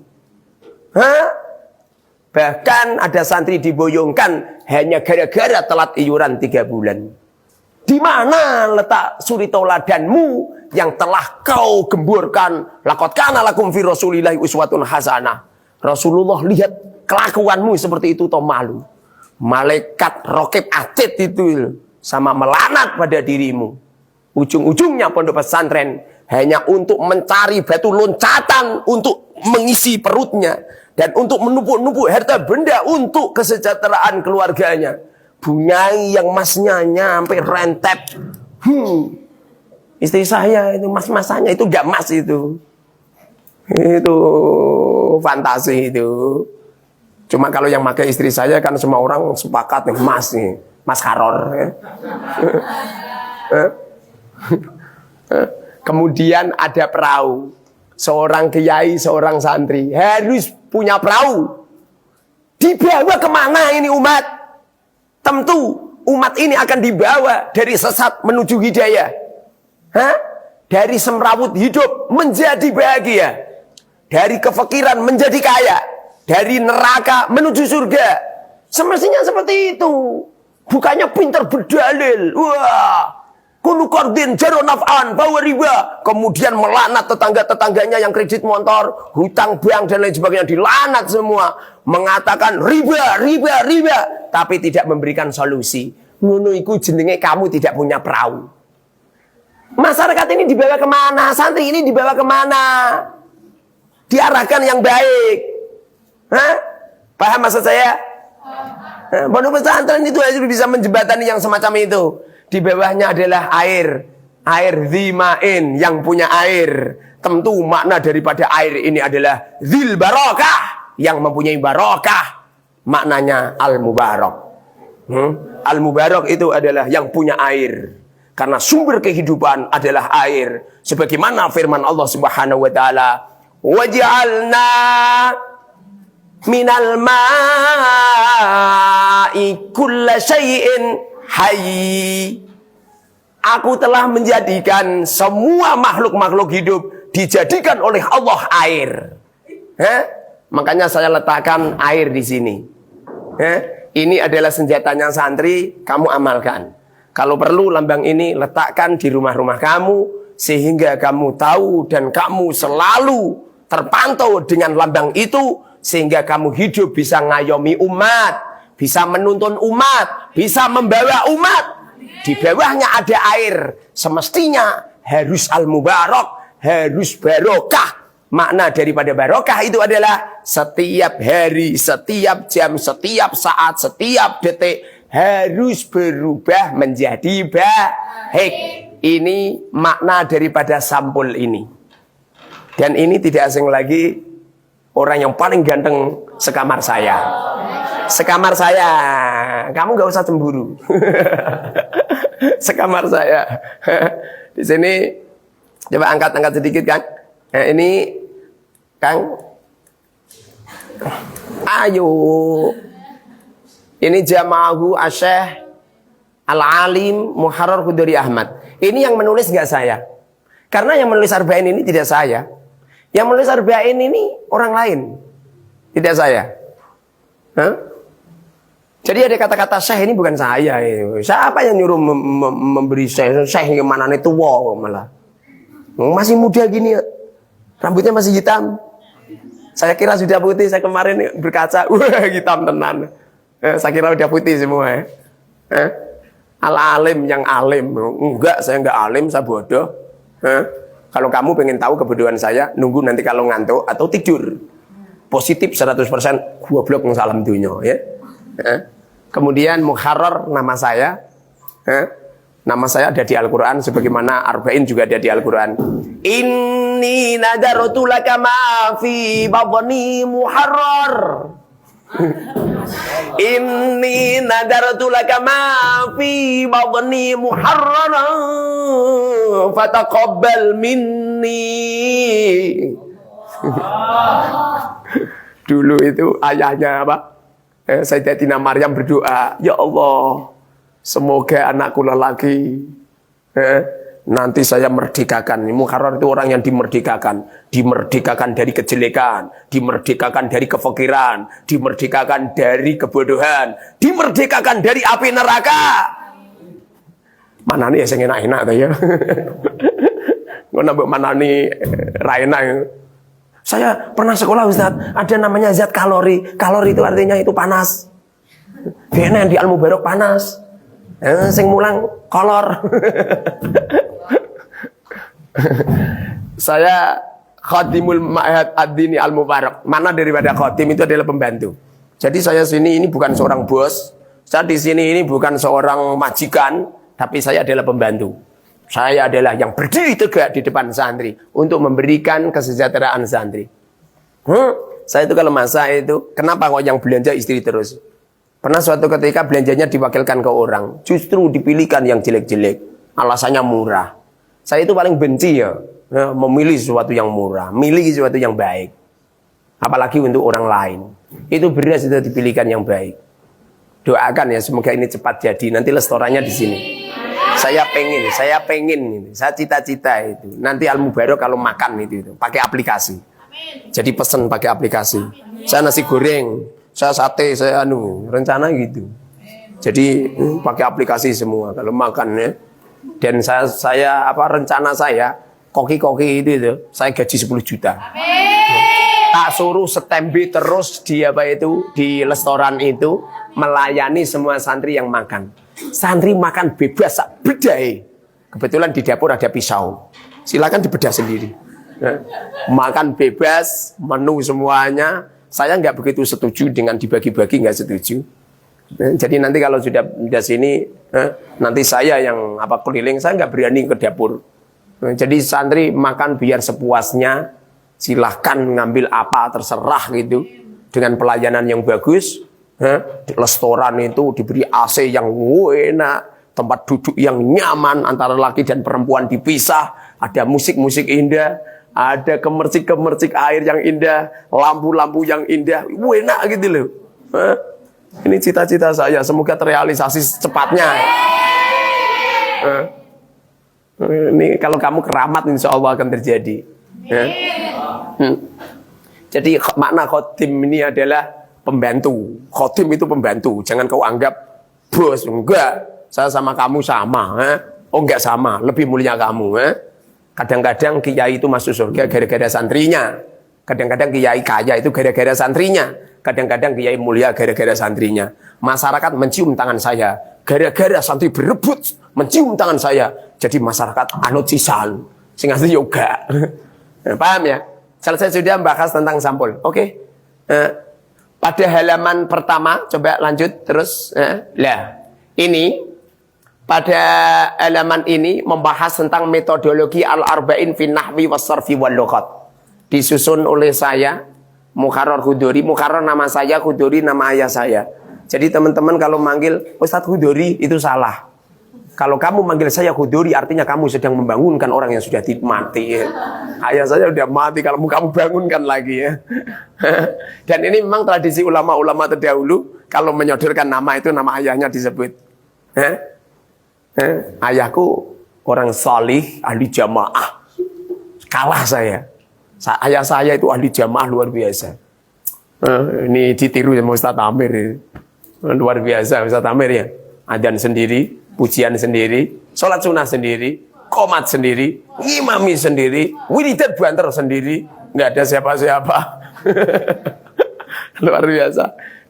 Hah? Bahkan ada santri diboyongkan hanya gara-gara telat iuran 3 bulan. Di mana letak suri tauladanmu yang telah kau gemburkan? Laqad kana lakum fi Rasulillahi uswatun hasanah. Rasulullah lihat kelakuanmu seperti itu toh malu. Malaikat Raqib Atid itu sama melanat pada dirimu. Ujung-ujungnya pondok pesantren hanya untuk mencari batu loncatan untuk mengisi perutnya dan untuk menumpuk-numpuk harta benda untuk kesejahteraan keluarganya. Bunyai yang masnya nyampe rentep. Istri saya itu mas-masanya itu gak mas itu. Itu fantasi itu. Cuma kalau yang pakai istri saya kan semua orang sepakat nih mas nih, mas Karor. Ya. Kemudian ada perahu. Seorang kiai, seorang santri harus punya perahu. Dibawa kemana ini umat? Tentu umat ini akan dibawa dari sesat menuju hidayah. Dari semrawut hidup menjadi bahagia. Dari kefakiran menjadi kaya. Dari neraka menuju surga. Semestinya seperti itu. Bukannya pintar berdalil. Wah, kulu qardin jaro naf'an bawa riba. Kemudian melaknat tetangga-tetangganya yang kredit motor, hutang bank dan lain sebagainya, dilaknat semua. Mengatakan riba. Tapi tidak memberikan solusi. Ngono iku jenenge kamu tidak punya perahu. Masyarakat ini dibawa kemana? Santri ini dibawa kemana? Diarahkan yang baik. Paham maksud saya? Pondok pesantren itu harus bisa menjembatani yang semacam itu. Di bawahnya adalah air. Air dhimain, yang punya air. Tentu makna daripada air ini adalah dzil barakah, yang mempunyai barakah. Maknanya al-mubarak. Al-mubarak itu adalah yang punya air. Karena sumber kehidupan adalah air. Sebagaimana firman Allah Subhanahu wa taala, "Waj'alna minal ma'i kulla syai'in hayy." Aku telah menjadikan semua makhluk-makhluk hidup dijadikan oleh Allah air. Makanya saya letakkan air di sini. Ini adalah senjatanya santri, kamu amalkan. Kalau perlu lambang ini letakkan di rumah-rumah kamu sehingga kamu tahu dan kamu selalu terpantau dengan lambang itu sehingga kamu hidup bisa ngayomi umat, bisa menuntun umat, bisa membawa umat. Di bawahnya ada air. Semestinya harus al-mubarak, harus barokah. Makna daripada barokah itu adalah setiap hari, setiap jam, setiap saat, setiap detik harus berubah menjadi baik. Ini makna daripada sampul ini. Dan ini tidak asing lagi orang yang paling ganteng sekamar saya. Sekamar saya. Kamu gak usah cemburu. Sekamar saya. Di sini coba angkat sedikit, Kang. Ini Kang. Ayo. Ini Jama'ahu Asyekh Al-Alim Muharrar Qudari Ahmad. Ini yang menulis gak saya. Karena yang menulis Arba'in ini tidak saya. Yang menulis Arba'in ini orang lain. Tidak saya. Jadi ada kata-kata Syekh ini bukan saya. Siapa yang nyuruh memberi Syekh? Syekh yang mana itu wow malah. Masih muda gini. Rambutnya masih hitam. Saya kira sudah putih. Saya kemarin berkaca. Hitam tenan. Saya kira udah putih semua. Al-alim yang alim. Enggak, saya enggak alim, saya bodoh. Kalau kamu pengen tahu kebodohan saya, nunggu nanti kalau ngantuk atau tidur. Positif 100%, goblok salam dunya ya. Kemudian Muharrar nama saya. Nama saya ada di Al-Quran, sebagaimana Arba'in juga ada di Al-Quran. Inni nadartu laka ma fi batni Muharrar. Inni nadartu laka ma fi batni Muharrar. Fataqabbal minni. Dulu itu ayahnya apa? Sayyidatina Maryam berdoa, ya Allah, semoga anakku lelaki nanti saya merdekakan. Muharrar itu orang yang dimerdekakan. Dimerdekakan dari kejelekan, dimerdekakan dari kefakiran, dimerdekakan dari kebodohan, dimerdekakan dari api neraka. Mana nih yang enak-enak ya? Nggak mana nih enak. Saya pernah sekolah Ustaz, ada namanya zat kalori. Kalori itu artinya itu panas. Kayaknya di Al-Mubarak panas. Sing mulang kolor. Saya Khadimul Ma'had Ad-Dini Al-Mubarak. Mana daripada khadim itu adalah pembantu. Jadi saya sini ini bukan seorang bos. Saya di sini ini bukan seorang majikan, tapi saya adalah pembantu. Saya adalah yang berdiri tegak di depan santri untuk memberikan kesejahteraan santri. Saya itu kalau masa itu, kenapa kok yang belanja istri terus? Pernah suatu ketika belanjanya diwakilkan ke orang, justru dipilihkan yang jelek-jelek, alasannya murah. Saya itu paling benci ya, memilih sesuatu yang murah, milih sesuatu yang baik. Apalagi untuk orang lain. Itu beras itu dipilihkan yang baik. Doakan ya, semoga ini cepat jadi. Nanti restorannya di sini. Saya pengen, saya cita-cita itu. Nanti Al-Mubarak kalau makan itu pakai aplikasi. Jadi pesen pakai aplikasi. Saya nasi goreng, saya sate, saya rencana gitu. Jadi pakai aplikasi semua kalau makan ya. Dan saya rencana saya koki-koki itu saya gaji 10 juta. Tak suruh setembi terus di restoran itu melayani semua santri yang makan. Santri makan bebas sak bedai. Kebetulan di dapur ada pisau. Silakan dibedah sendiri. Makan bebas, menu semuanya. Saya nggak begitu setuju dengan dibagi-bagi, nggak setuju. Jadi nanti kalau sudah di sini, nanti saya yang keliling, saya nggak berani ke dapur. Jadi santri makan biar sepuasnya. Silahkan ngambil apa terserah gitu. Dengan pelayanan yang bagus. Restoran itu diberi AC yang enak, tempat duduk yang nyaman antara laki dan perempuan dipisah, ada musik-musik indah, ada kemercik-kemercik air yang indah, lampu-lampu yang indah, enak gitu loh. Ini cita-cita saya, semoga terrealisasi secepatnya. Ini kalau kamu keramat insya Allah akan terjadi. Jadi makna khotim ini adalah pembantu. Khotim itu pembantu. Jangan kau anggap bos. Enggak. Saya sama kamu sama. Oh enggak sama. Lebih mulia kamu. Kadang-kadang kiai itu masuk surga gara-gara santrinya. Kadang-kadang kiai kaya itu gara-gara santrinya. Kadang-kadang kiai mulia gara-gara santrinya. Masyarakat mencium tangan saya. Gara-gara santri berebut mencium tangan saya. Jadi masyarakat anut sisan. Sing asli yoga. Paham ya? Selesai sudah membahas tentang sampul. Oke. Pada halaman pertama, coba lanjut terus. Ini pada halaman ini membahas tentang metodologi al-arba'in fi nahwi was-sarfi wal lughat. Disusun oleh saya, Muharrar Hudori. Muharrar nama saya, Hudori nama ayah saya. Jadi teman-teman kalau manggil Ustadz Hudori itu salah. Kalau kamu manggil saya Hudori artinya kamu sedang membangunkan orang yang sudah mati ya. Ayah saya sudah mati, kalau kamu bangunkan lagi ya. Dan ini memang tradisi ulama-ulama terdahulu, kalau menyodorkan nama itu nama ayahnya disebut. Ayahku orang salih, ahli jamaah. Kalah saya. Ayah saya itu ahli jamaah luar biasa. Ini ditiru sama Ustadz Amir. Luar biasa Ustadz Amir ya. Adzan sendiri, pujian sendiri, sholat sunnah sendiri, qomat sendiri, ngimami sendiri, wiridan banter sendiri, nggak ada siapa-siapa. Luar biasa.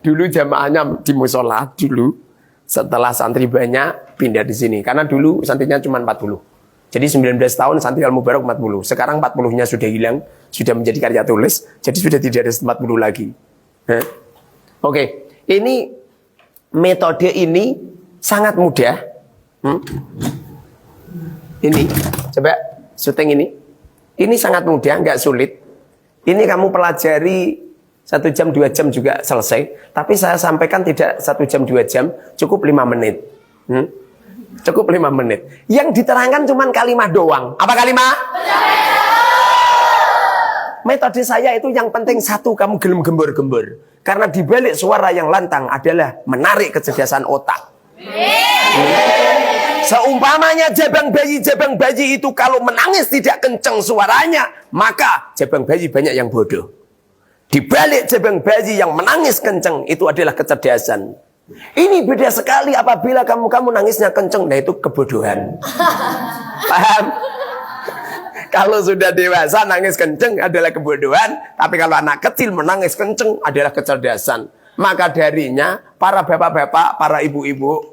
Dulu jamaahnya di musola dulu. Setelah santri banyak pindah di sini. Karena dulu santrinya cuma 40. Jadi 19 tahun Santri Al-Mubarak 40. Sekarang 40-nya sudah hilang, sudah menjadi karya tulis, jadi sudah tidak ada 40 lagi. Oke, ini metode ini sangat mudah. Ini, coba syuting ini. Ini sangat mudah, nggak sulit. Ini kamu pelajari 1 jam, 2 jam juga selesai. Tapi saya sampaikan tidak 1 jam, 2 jam, cukup 5 menit. Cukup 5 menit. Yang diterangkan cuma kalimat doang. Apa kalimat? Metode saya itu yang penting satu, kamu gelem gembur-gembur. Karena dibalik suara yang lantang adalah menarik kecerdasan otak. Seumpamanya jabang bayi itu kalau menangis tidak kencang suaranya, maka jabang bayi banyak yang bodoh. Dibalik jabang bayi yang menangis kencang itu adalah kecerdasan. Ini beda sekali apabila kamu nangisnya kencang, nah itu kebodohan. Paham? Kalau sudah dewasa nangis kencang adalah kebodohan, tapi kalau anak kecil menangis kencang adalah kecerdasan. Maka darinya para bapak-bapak, para ibu-ibu,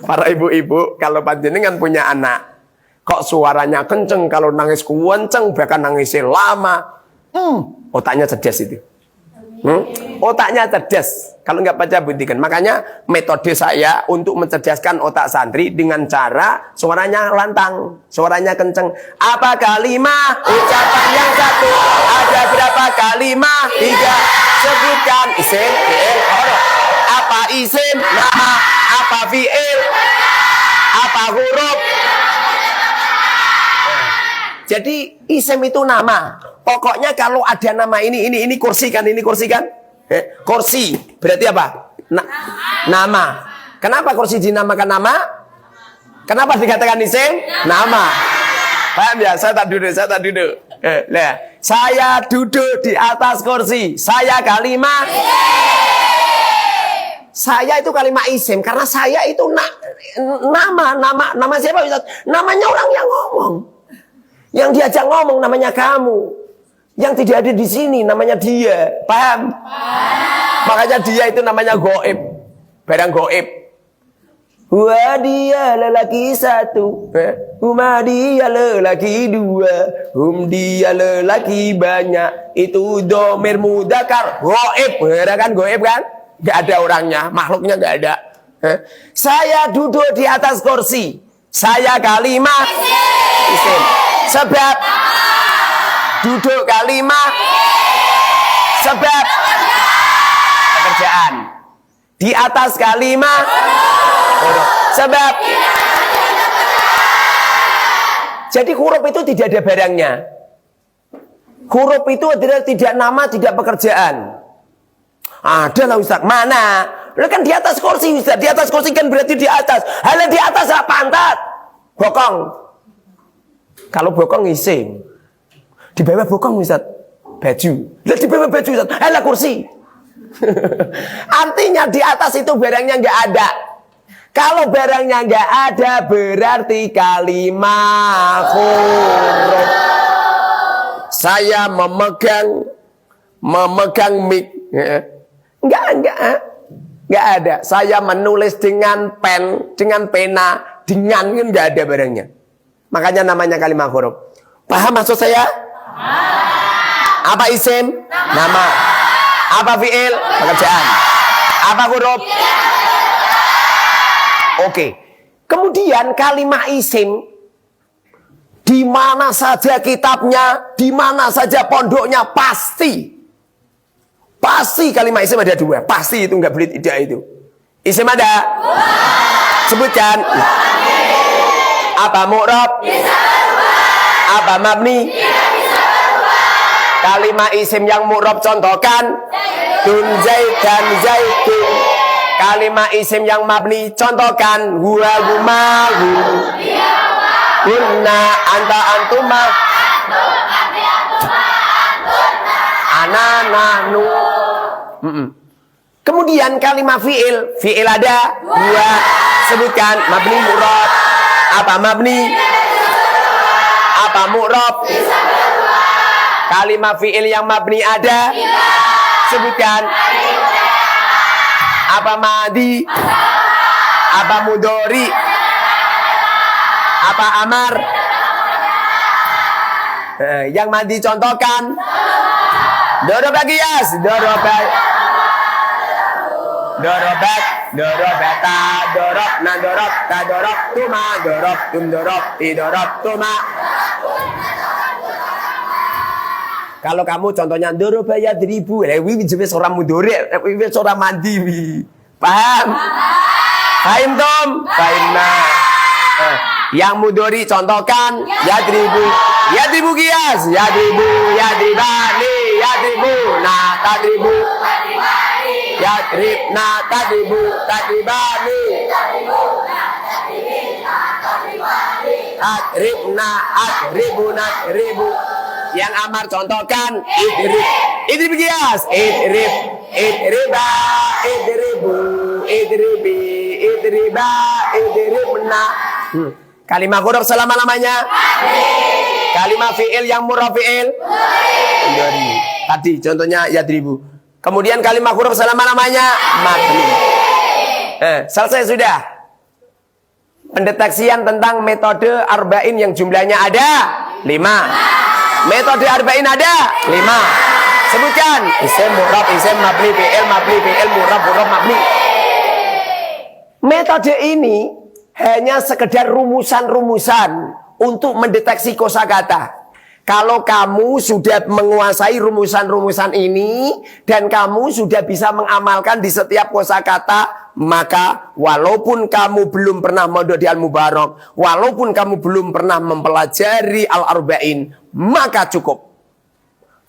para ibu-ibu kalau panjenengan punya anak, kok suaranya kencang, kalau nangis kencang bahkan nangisnya lama, otaknya cerdas itu. Otaknya cerdas. Kalau nggak baca buktikan. Makanya metode saya untuk mencerdaskan otak santri dengan cara suaranya lantang, suaranya kenceng. Apa kalimat ucapan yang satu? Ada berapa kalimat? 3. Sebutkan isim, fi'il, huruf. Apa isim? Nama. Apa fi'il? Apa huruf? Jadi isim itu nama. Pokoknya kalau ada nama ini kursi kan, ini kursi kan? Kursi berarti apa? Nama. Kenapa kursi dinamakan nama? Kenapa dikatakan isim? Nama. Paham ya? Saya tak duduk. Saya duduk di atas kursi. Saya kalimat. Saya itu kalimat isim karena saya itu nama siapa Ustaz? Namanya orang yang ngomong. Yang diajak ngomong namanya kamu. Yang tidak ada di sini namanya dia. Paham? Makanya dia itu namanya goib. Barang goib. Wah dia lelaki 1. Huma dia lelaki 2. Dia lelaki banyak. Itu domir mudakar. Goib. Bener kan goib kan? Gak ada orangnya. Makhluknya gak ada. Saya duduk di atas kursi. Saya kalimat isim. Sebab duduk kalimat. Sebab pekerjaan. Di atas kalimat. Sebab. Jadi huruf itu tidak ada barangnya. Huruf itu adalah tidak nama, tidak pekerjaan. Ada lah Ustaz. Mana? Lu kan di atas kursi Ustaz. Di atas kursi kan berarti di atas. Halah di atas lah pantat. Bokong. Kalau bokong isim. Di bawah bokong Ustaz. Baju. Lihat di bawah baju Ustaz. Halah kursi. Artinya di atas itu barangnya nggak ada. Kalau barangnya nggak ada berarti kalimat huruf. Saya memegang mic. Nggak ada. Saya menulis dengan pen, dengan pena, dengan nggak ada barangnya. Makanya namanya kalimat huruf. Paham maksud saya? Apa isim? Nama. Apa fi'il? Pekerjaan. Apa huruf? Oke. Kemudian kalimat isim di mana saja kitabnya, di mana saja pondoknya pasti kalimat isim ada 2. Pasti itu nggak boleh tidak itu. Isim ada? Sebutkan. Apa mu'rab? Apa mabni? Kalimat isim yang mu'rab contohkan. Dun zaidan zaidun. Kalimat isim yang mabni contohkan. Huwa huma hu. Hunna anta antuma. Ana nahnu. Kemudian kalimat fi'il ada 2. Sebutkan mabni mu'rab. Apa mabni? Apa mu'rab? Kalimat fi'il yang mabni ada? Sebutkan. Apa madi? Apa mudori? Apa Amar? Yang mandi contohkan. Dorobat Qiyas. Dorobat. Dorobat. Dorobata. Dorob. Na dorob. Ta dorob. Tuma. Dorob. Tum dorob. Ti dorob. Tuma. Kalau kamu contohnya dorobaya 1000, wiwi jenis orang mudore, wiwi orang mandi, paham? Paham tom? Paham nah. Yang mudori contohkan ya 1000 Qiyas, ya 1000, ya 1000, ya 1000, nah ta 1000, ya 1000, nah ta 1000, ta 1000, atribna, atribuna, ribu. Yang Amar contohkan idrib Qiyas, idriba, idribu, idribi, idriba, idribna. Kalimat huruf selama-lamanya. Kalimat fi'il yang murah fi'il. Tadi contohnya yadribu. Kemudian kalimat huruf selama-lamanya mabni. Selesai sudah. Pendeteksian tentang metode arba'in yang jumlahnya ada 5. Metode arba'in ada 5. Sebutkan. Isim, murab, isim, mabni, fi'il, murab, mabni. Metode ini hanya sekedar rumusan-rumusan untuk mendeteksi kosakata. Kalau kamu sudah menguasai rumusan-rumusan ini dan kamu sudah bisa mengamalkan di setiap kosakata, maka walaupun kamu belum pernah mondok di Al-Mubarak, walaupun kamu belum pernah mempelajari Al-Arba'in, maka cukup.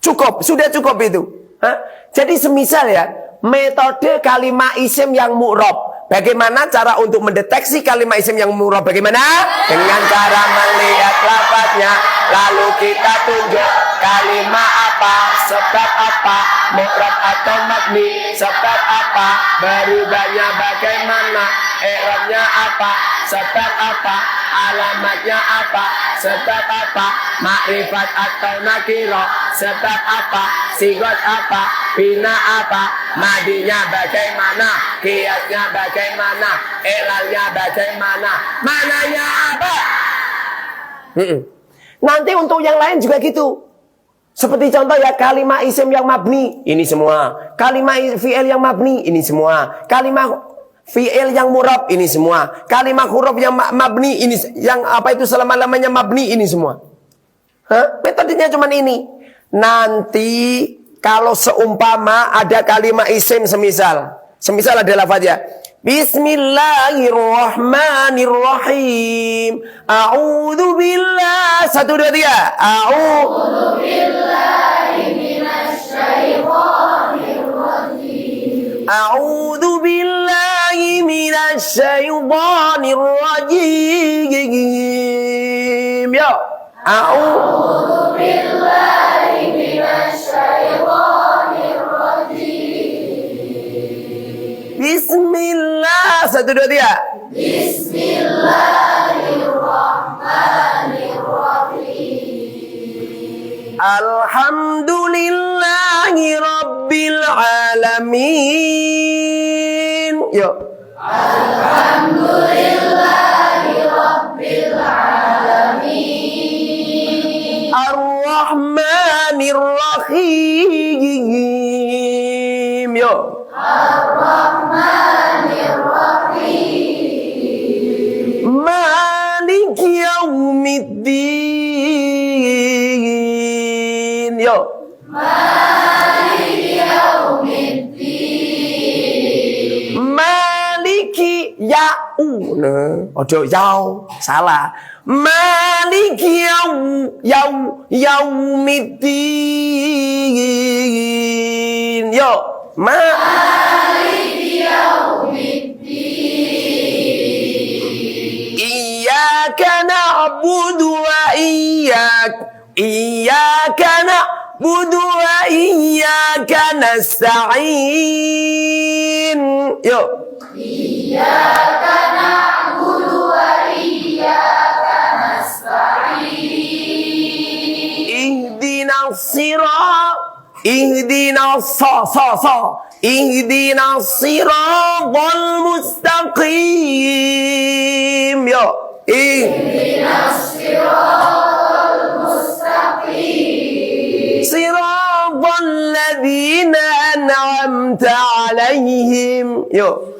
Cukup, sudah cukup itu. Jadi semisal ya, metode kalimat isim yang mu'rob. Bagaimana cara untuk mendeteksi kalimat isim yang mu'rob? Bagaimana? Dengan cara melihat lafaznya, lalu kita tunjuk kalimat apa, sebab apa, mu'rob atau mabni, sebab apa, berubahnya bagaimana, i'rabnya apa, sebab apa, alamatnya apa, sebab apa, makrifat atau nakiro, sebab apa, sigot apa, bina apa, madinya bagaimana, kiasnya bagaimana, ilalnya bagaimana, mananya apa. Nanti untuk yang lain juga gitu. Seperti contoh ya, kalimat isim yang mabni, ini semua. Kalimat fi'il yang mabni, ini semua. Kalimat fi'il yang murab, ini semua. Kalimat huruf yang mabni, ini yang apa itu selama-lamanya mabni, ini semua. Metodenya cuma ini. Nanti kalau seumpama ada kalimat isim semisal ada lafaznya Bismillahirrahmanirrahim. A'udzu billah. 1 2 3. A'udzu billahi minasyaitonir rajim. A'udzu billahi minasyaitonir rajim. Yo. A'udzu billahi minasyaitonir rajim. Bismillah. 1 2 3. Bismillahirrahmanirrahim. Alhamdulillahi rabbil alamin. Yo. Alhamdulillahi rabbil alamin. Ar-Rahmanir Rahim. Yo. Ar-Rahmanir Rahim. Maliki yaumiddin. Yo. Maliki yaumiddin. Maliki ojo yau, salah. Maliki yaumiddin. Yo. Maliki yaumiddin. Iyyaka na'budu wa iyyaka na'budu wa iyyaka nasta'in. Yo. Iyyaka na'budu wa iyyaka nasta'in. Ihdinas sirat. Ihdinas siratal mustaqim. Yo. Siratal ladzina an'amta 'alaihim. Yuk.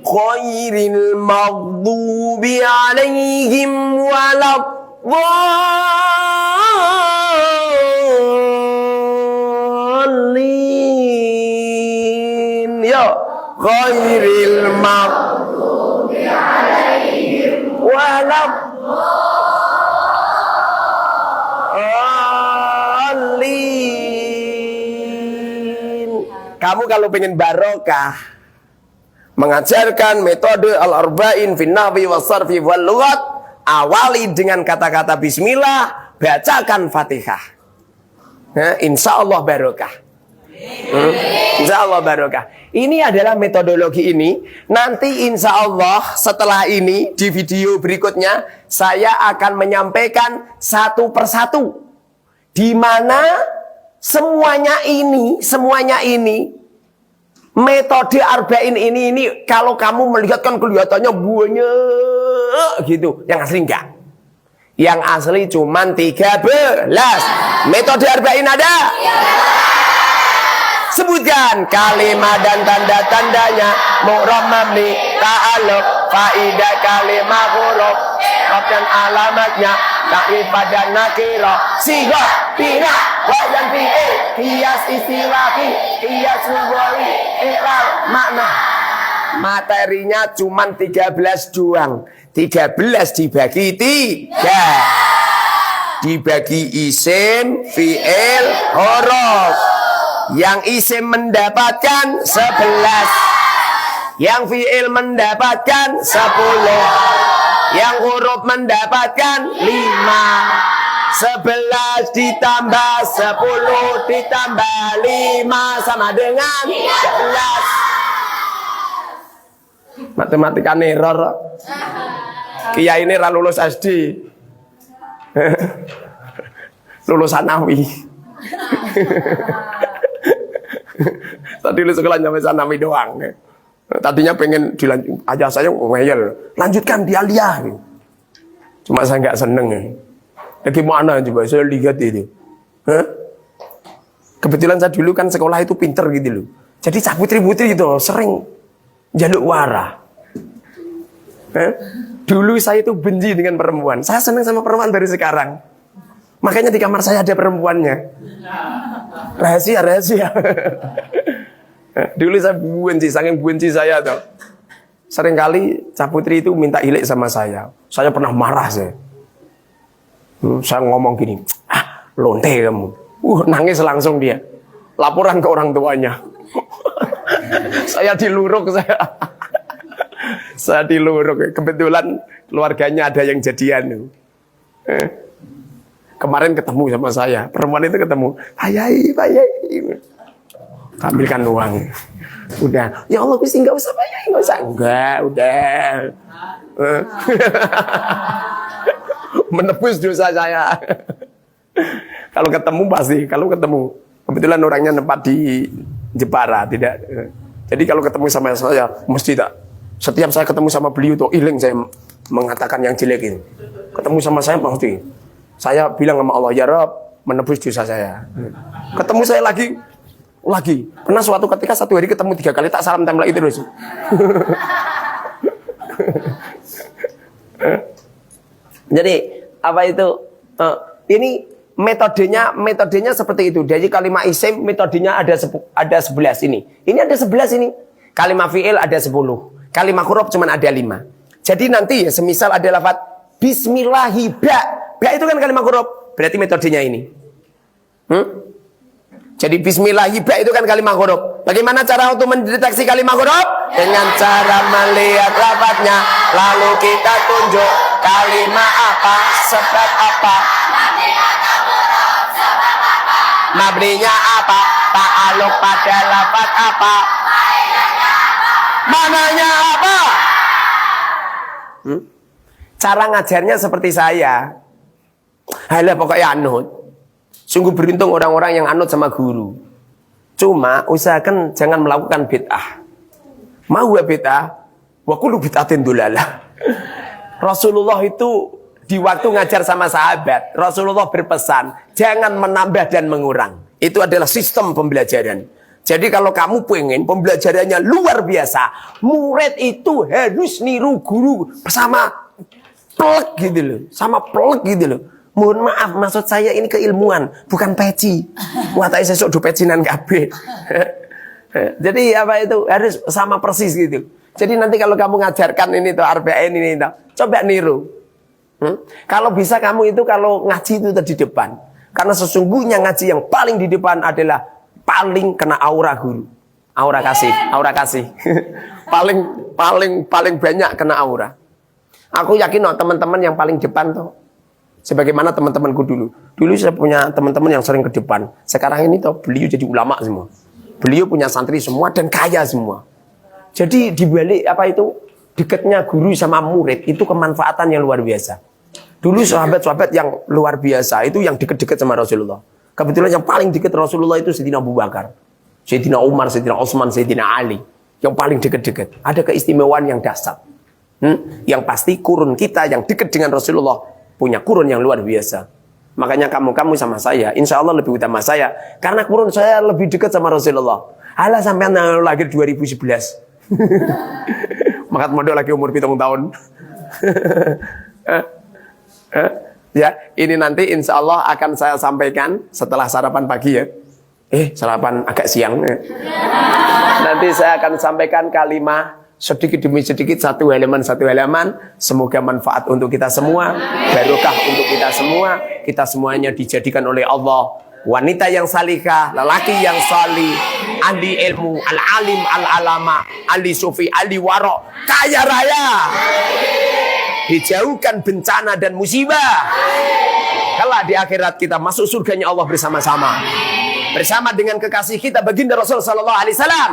Khairil maghdubi 'alaihim waladdallin. Yo, khairil maghdubi 'alaihim waladdallin. Kamu kalau pengen barokah, mengajarkan metode al-arba'in fin nahwi was sarfi wal lughat, awali dengan kata-kata bismillah, bacakan Fatihah. Insya Allah barokah. Insya Allah barokah. Ini adalah metodologi ini. Nanti insya Allah setelah ini di video berikutnya saya akan menyampaikan satu persatu, di mana semuanya ini metode arba'in ini kalau kamu melihat kan kelihatannya banyak gitu. Yang asli enggak. Yang asli cuman 13. Metode arba'in ada? Sebutkan kalimat dan tanda-tandanya. Mu'rab, mabni, ta'alluq, faidah kalimat huruf, dan alamatnya, takrifat dan nakirah, sigah, bina, wajan fi'il, qiyas istiwahi, qiyas lugawi, i'rab, makna. Materinya cuman 13 doang. 13 dibagi 3. Dibagi isim, fi'il, huruf. Yang isim mendapatkan 11, yang fi'il mendapatkan 10, yang huruf mendapatkan 5. 11 ditambah 10 ditambah 5 sama dengan 13. Matematika error. Kiai ini lulus SD. Lulus Sanawi. Tadi lu sekolah sampai Sanawi doang. Tadinya pengen dilanjut, aja saya ngeyel, lanjutkan di Aliyah. Cuma saya nggak seneng. Gimana coba saya lihat itu. Kebetulan saya dulu kan sekolah itu pinter gitu loh. Jadi cak putri-putri gitu sering jaluk wara. Dulu saya itu benci dengan perempuan. Saya senang sama perempuan dari sekarang. Makanya di kamar saya ada perempuannya. Rahasia. Dulu saya benci, saking benci saya tuh. Seringkali Cak Putri itu minta ilik sama saya. Saya pernah marah saya. Saya ngomong gini, lonte kamu. Nangis langsung dia. Laporan ke orang tuanya. Saya diluruk saya. Saya diluruk. Kebetulan keluarganya ada yang jadian. Kemarin ketemu sama saya. Perempuan itu ketemu. Pak Yai. Ambilkan uang. Udah. Ya Allah, Gusti enggak usah Pak Yai, enggak usah. Enggak, udah. Menebus dosa saya. Kalau ketemu pasti, kalau ketemu. Kebetulan orangnya tempat di Jepara, tidak. Jadi kalau ketemu sama saya, mesti tak. Setiap saya ketemu sama beliau tuh iling saya mengatakan yang jelek itu. Ketemu sama saya pasti. Saya bilang sama Allah, ya Rabb, menebus dosa saya. Ketemu saya lagi. Pernah suatu ketika satu hari ketemu 3 kali, tak salam tempel itu terus. Jadi apa itu? Ini metodenya seperti itu. Jadi kalimat isim metodenya ada 11 ini. Ini ada 11 ini. Kalimat fi'il ada 10. Kalimat huruf cuma ada 5. Jadi nanti ya semisal ada lafaz bismillahibba. Ba itu kan kalimat huruf. Berarti metodenya ini. Jadi bismillahibba itu kan kalimat huruf. Bagaimana cara untuk mendeteksi kalimat huruf? Dengan cara melihat lafaznya, lalu kita tunjuk kalimat apa, sebab apa. Mabninya apa? Ta'alluq pada lafaz apa? Mananya apa? Cara ngajarnya seperti saya. Halah pokoknya anut. Sungguh beruntung orang-orang yang anut sama guru. Cuma usahakan jangan melakukan bid'ah. Ma huwa bid'ah wa kullu bid'atin dolalah. Rasulullah itu di waktu ngajar sama sahabat, Rasulullah berpesan, jangan menambah dan mengurang. Itu adalah sistem pembelajaran. Jadi kalau kamu pengen pembelajarannya luar biasa, murid itu harus niru guru sama plek gitu loh, sama plek gitu loh. Mohon maaf, maksud saya ini keilmuan, bukan peci. Wah, tak sesuk do pecinan kabeh. Jadi apa itu harus sama persis gitu. Jadi nanti kalau kamu ngajarkan ini tuh arba'in ini tuh, coba niru. Kalau bisa kamu itu kalau ngaji itu di depan. Karena sesungguhnya ngaji yang paling di depan adalah paling kena aura guru. Aura kasih. paling banyak kena aura. Aku yakin teman-teman yang paling depan tuh sebagaimana teman-temanku dulu. Dulu saya punya teman-teman yang sering ke depan. Sekarang ini tuh beliau jadi ulama semua. Beliau punya santri semua dan kaya semua. Jadi dibalik apa itu dekatnya guru sama murid itu kemanfaatan yang luar biasa. Dulu sahabat-sahabat yang luar biasa itu yang dekat-dekat sama Rasulullah. Kebetulan yang paling dekat Rasulullah itu Sayyidina Abu Bakar, Sayyidina Umar, Sayyidina Utsman, Sayyidina Ali. Yang paling dekat-dekat. Ada keistimewaan yang dahsyat. Yang pasti kurun kita yang dekat dengan Rasulullah punya kurun yang luar biasa. Makanya kamu sama saya, insya Allah lebih utama saya. Karena kurun saya lebih dekat sama Rasulullah. Alah sampean lahir 2011. Makat modal lagi umur 7 tahun. Ya, ini nanti insya Allah akan saya sampaikan setelah sarapan pagi ya. Sarapan agak siang. Nanti saya akan sampaikan kalimat sedikit demi sedikit, satu halaman. Semoga manfaat untuk kita semua, barokah untuk kita semua. Kita semuanya dijadikan oleh Allah wanita yang salihah, lelaki yang salih, ahli ilmu, al-alim, al-alama, ahli sufi, ahli warok, kaya raya, dijauhkan bencana dan musibah. Kelak di akhirat kita masuk surganya Allah bersama-sama, bersama dengan kekasih kita baginda Rasul sallallahu alaihi wasallam.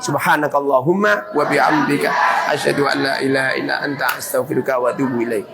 Subhanakallahumma wa bihamdika asyhadu an la ilaha illa anta astaghfiruka wa atubu ilaik.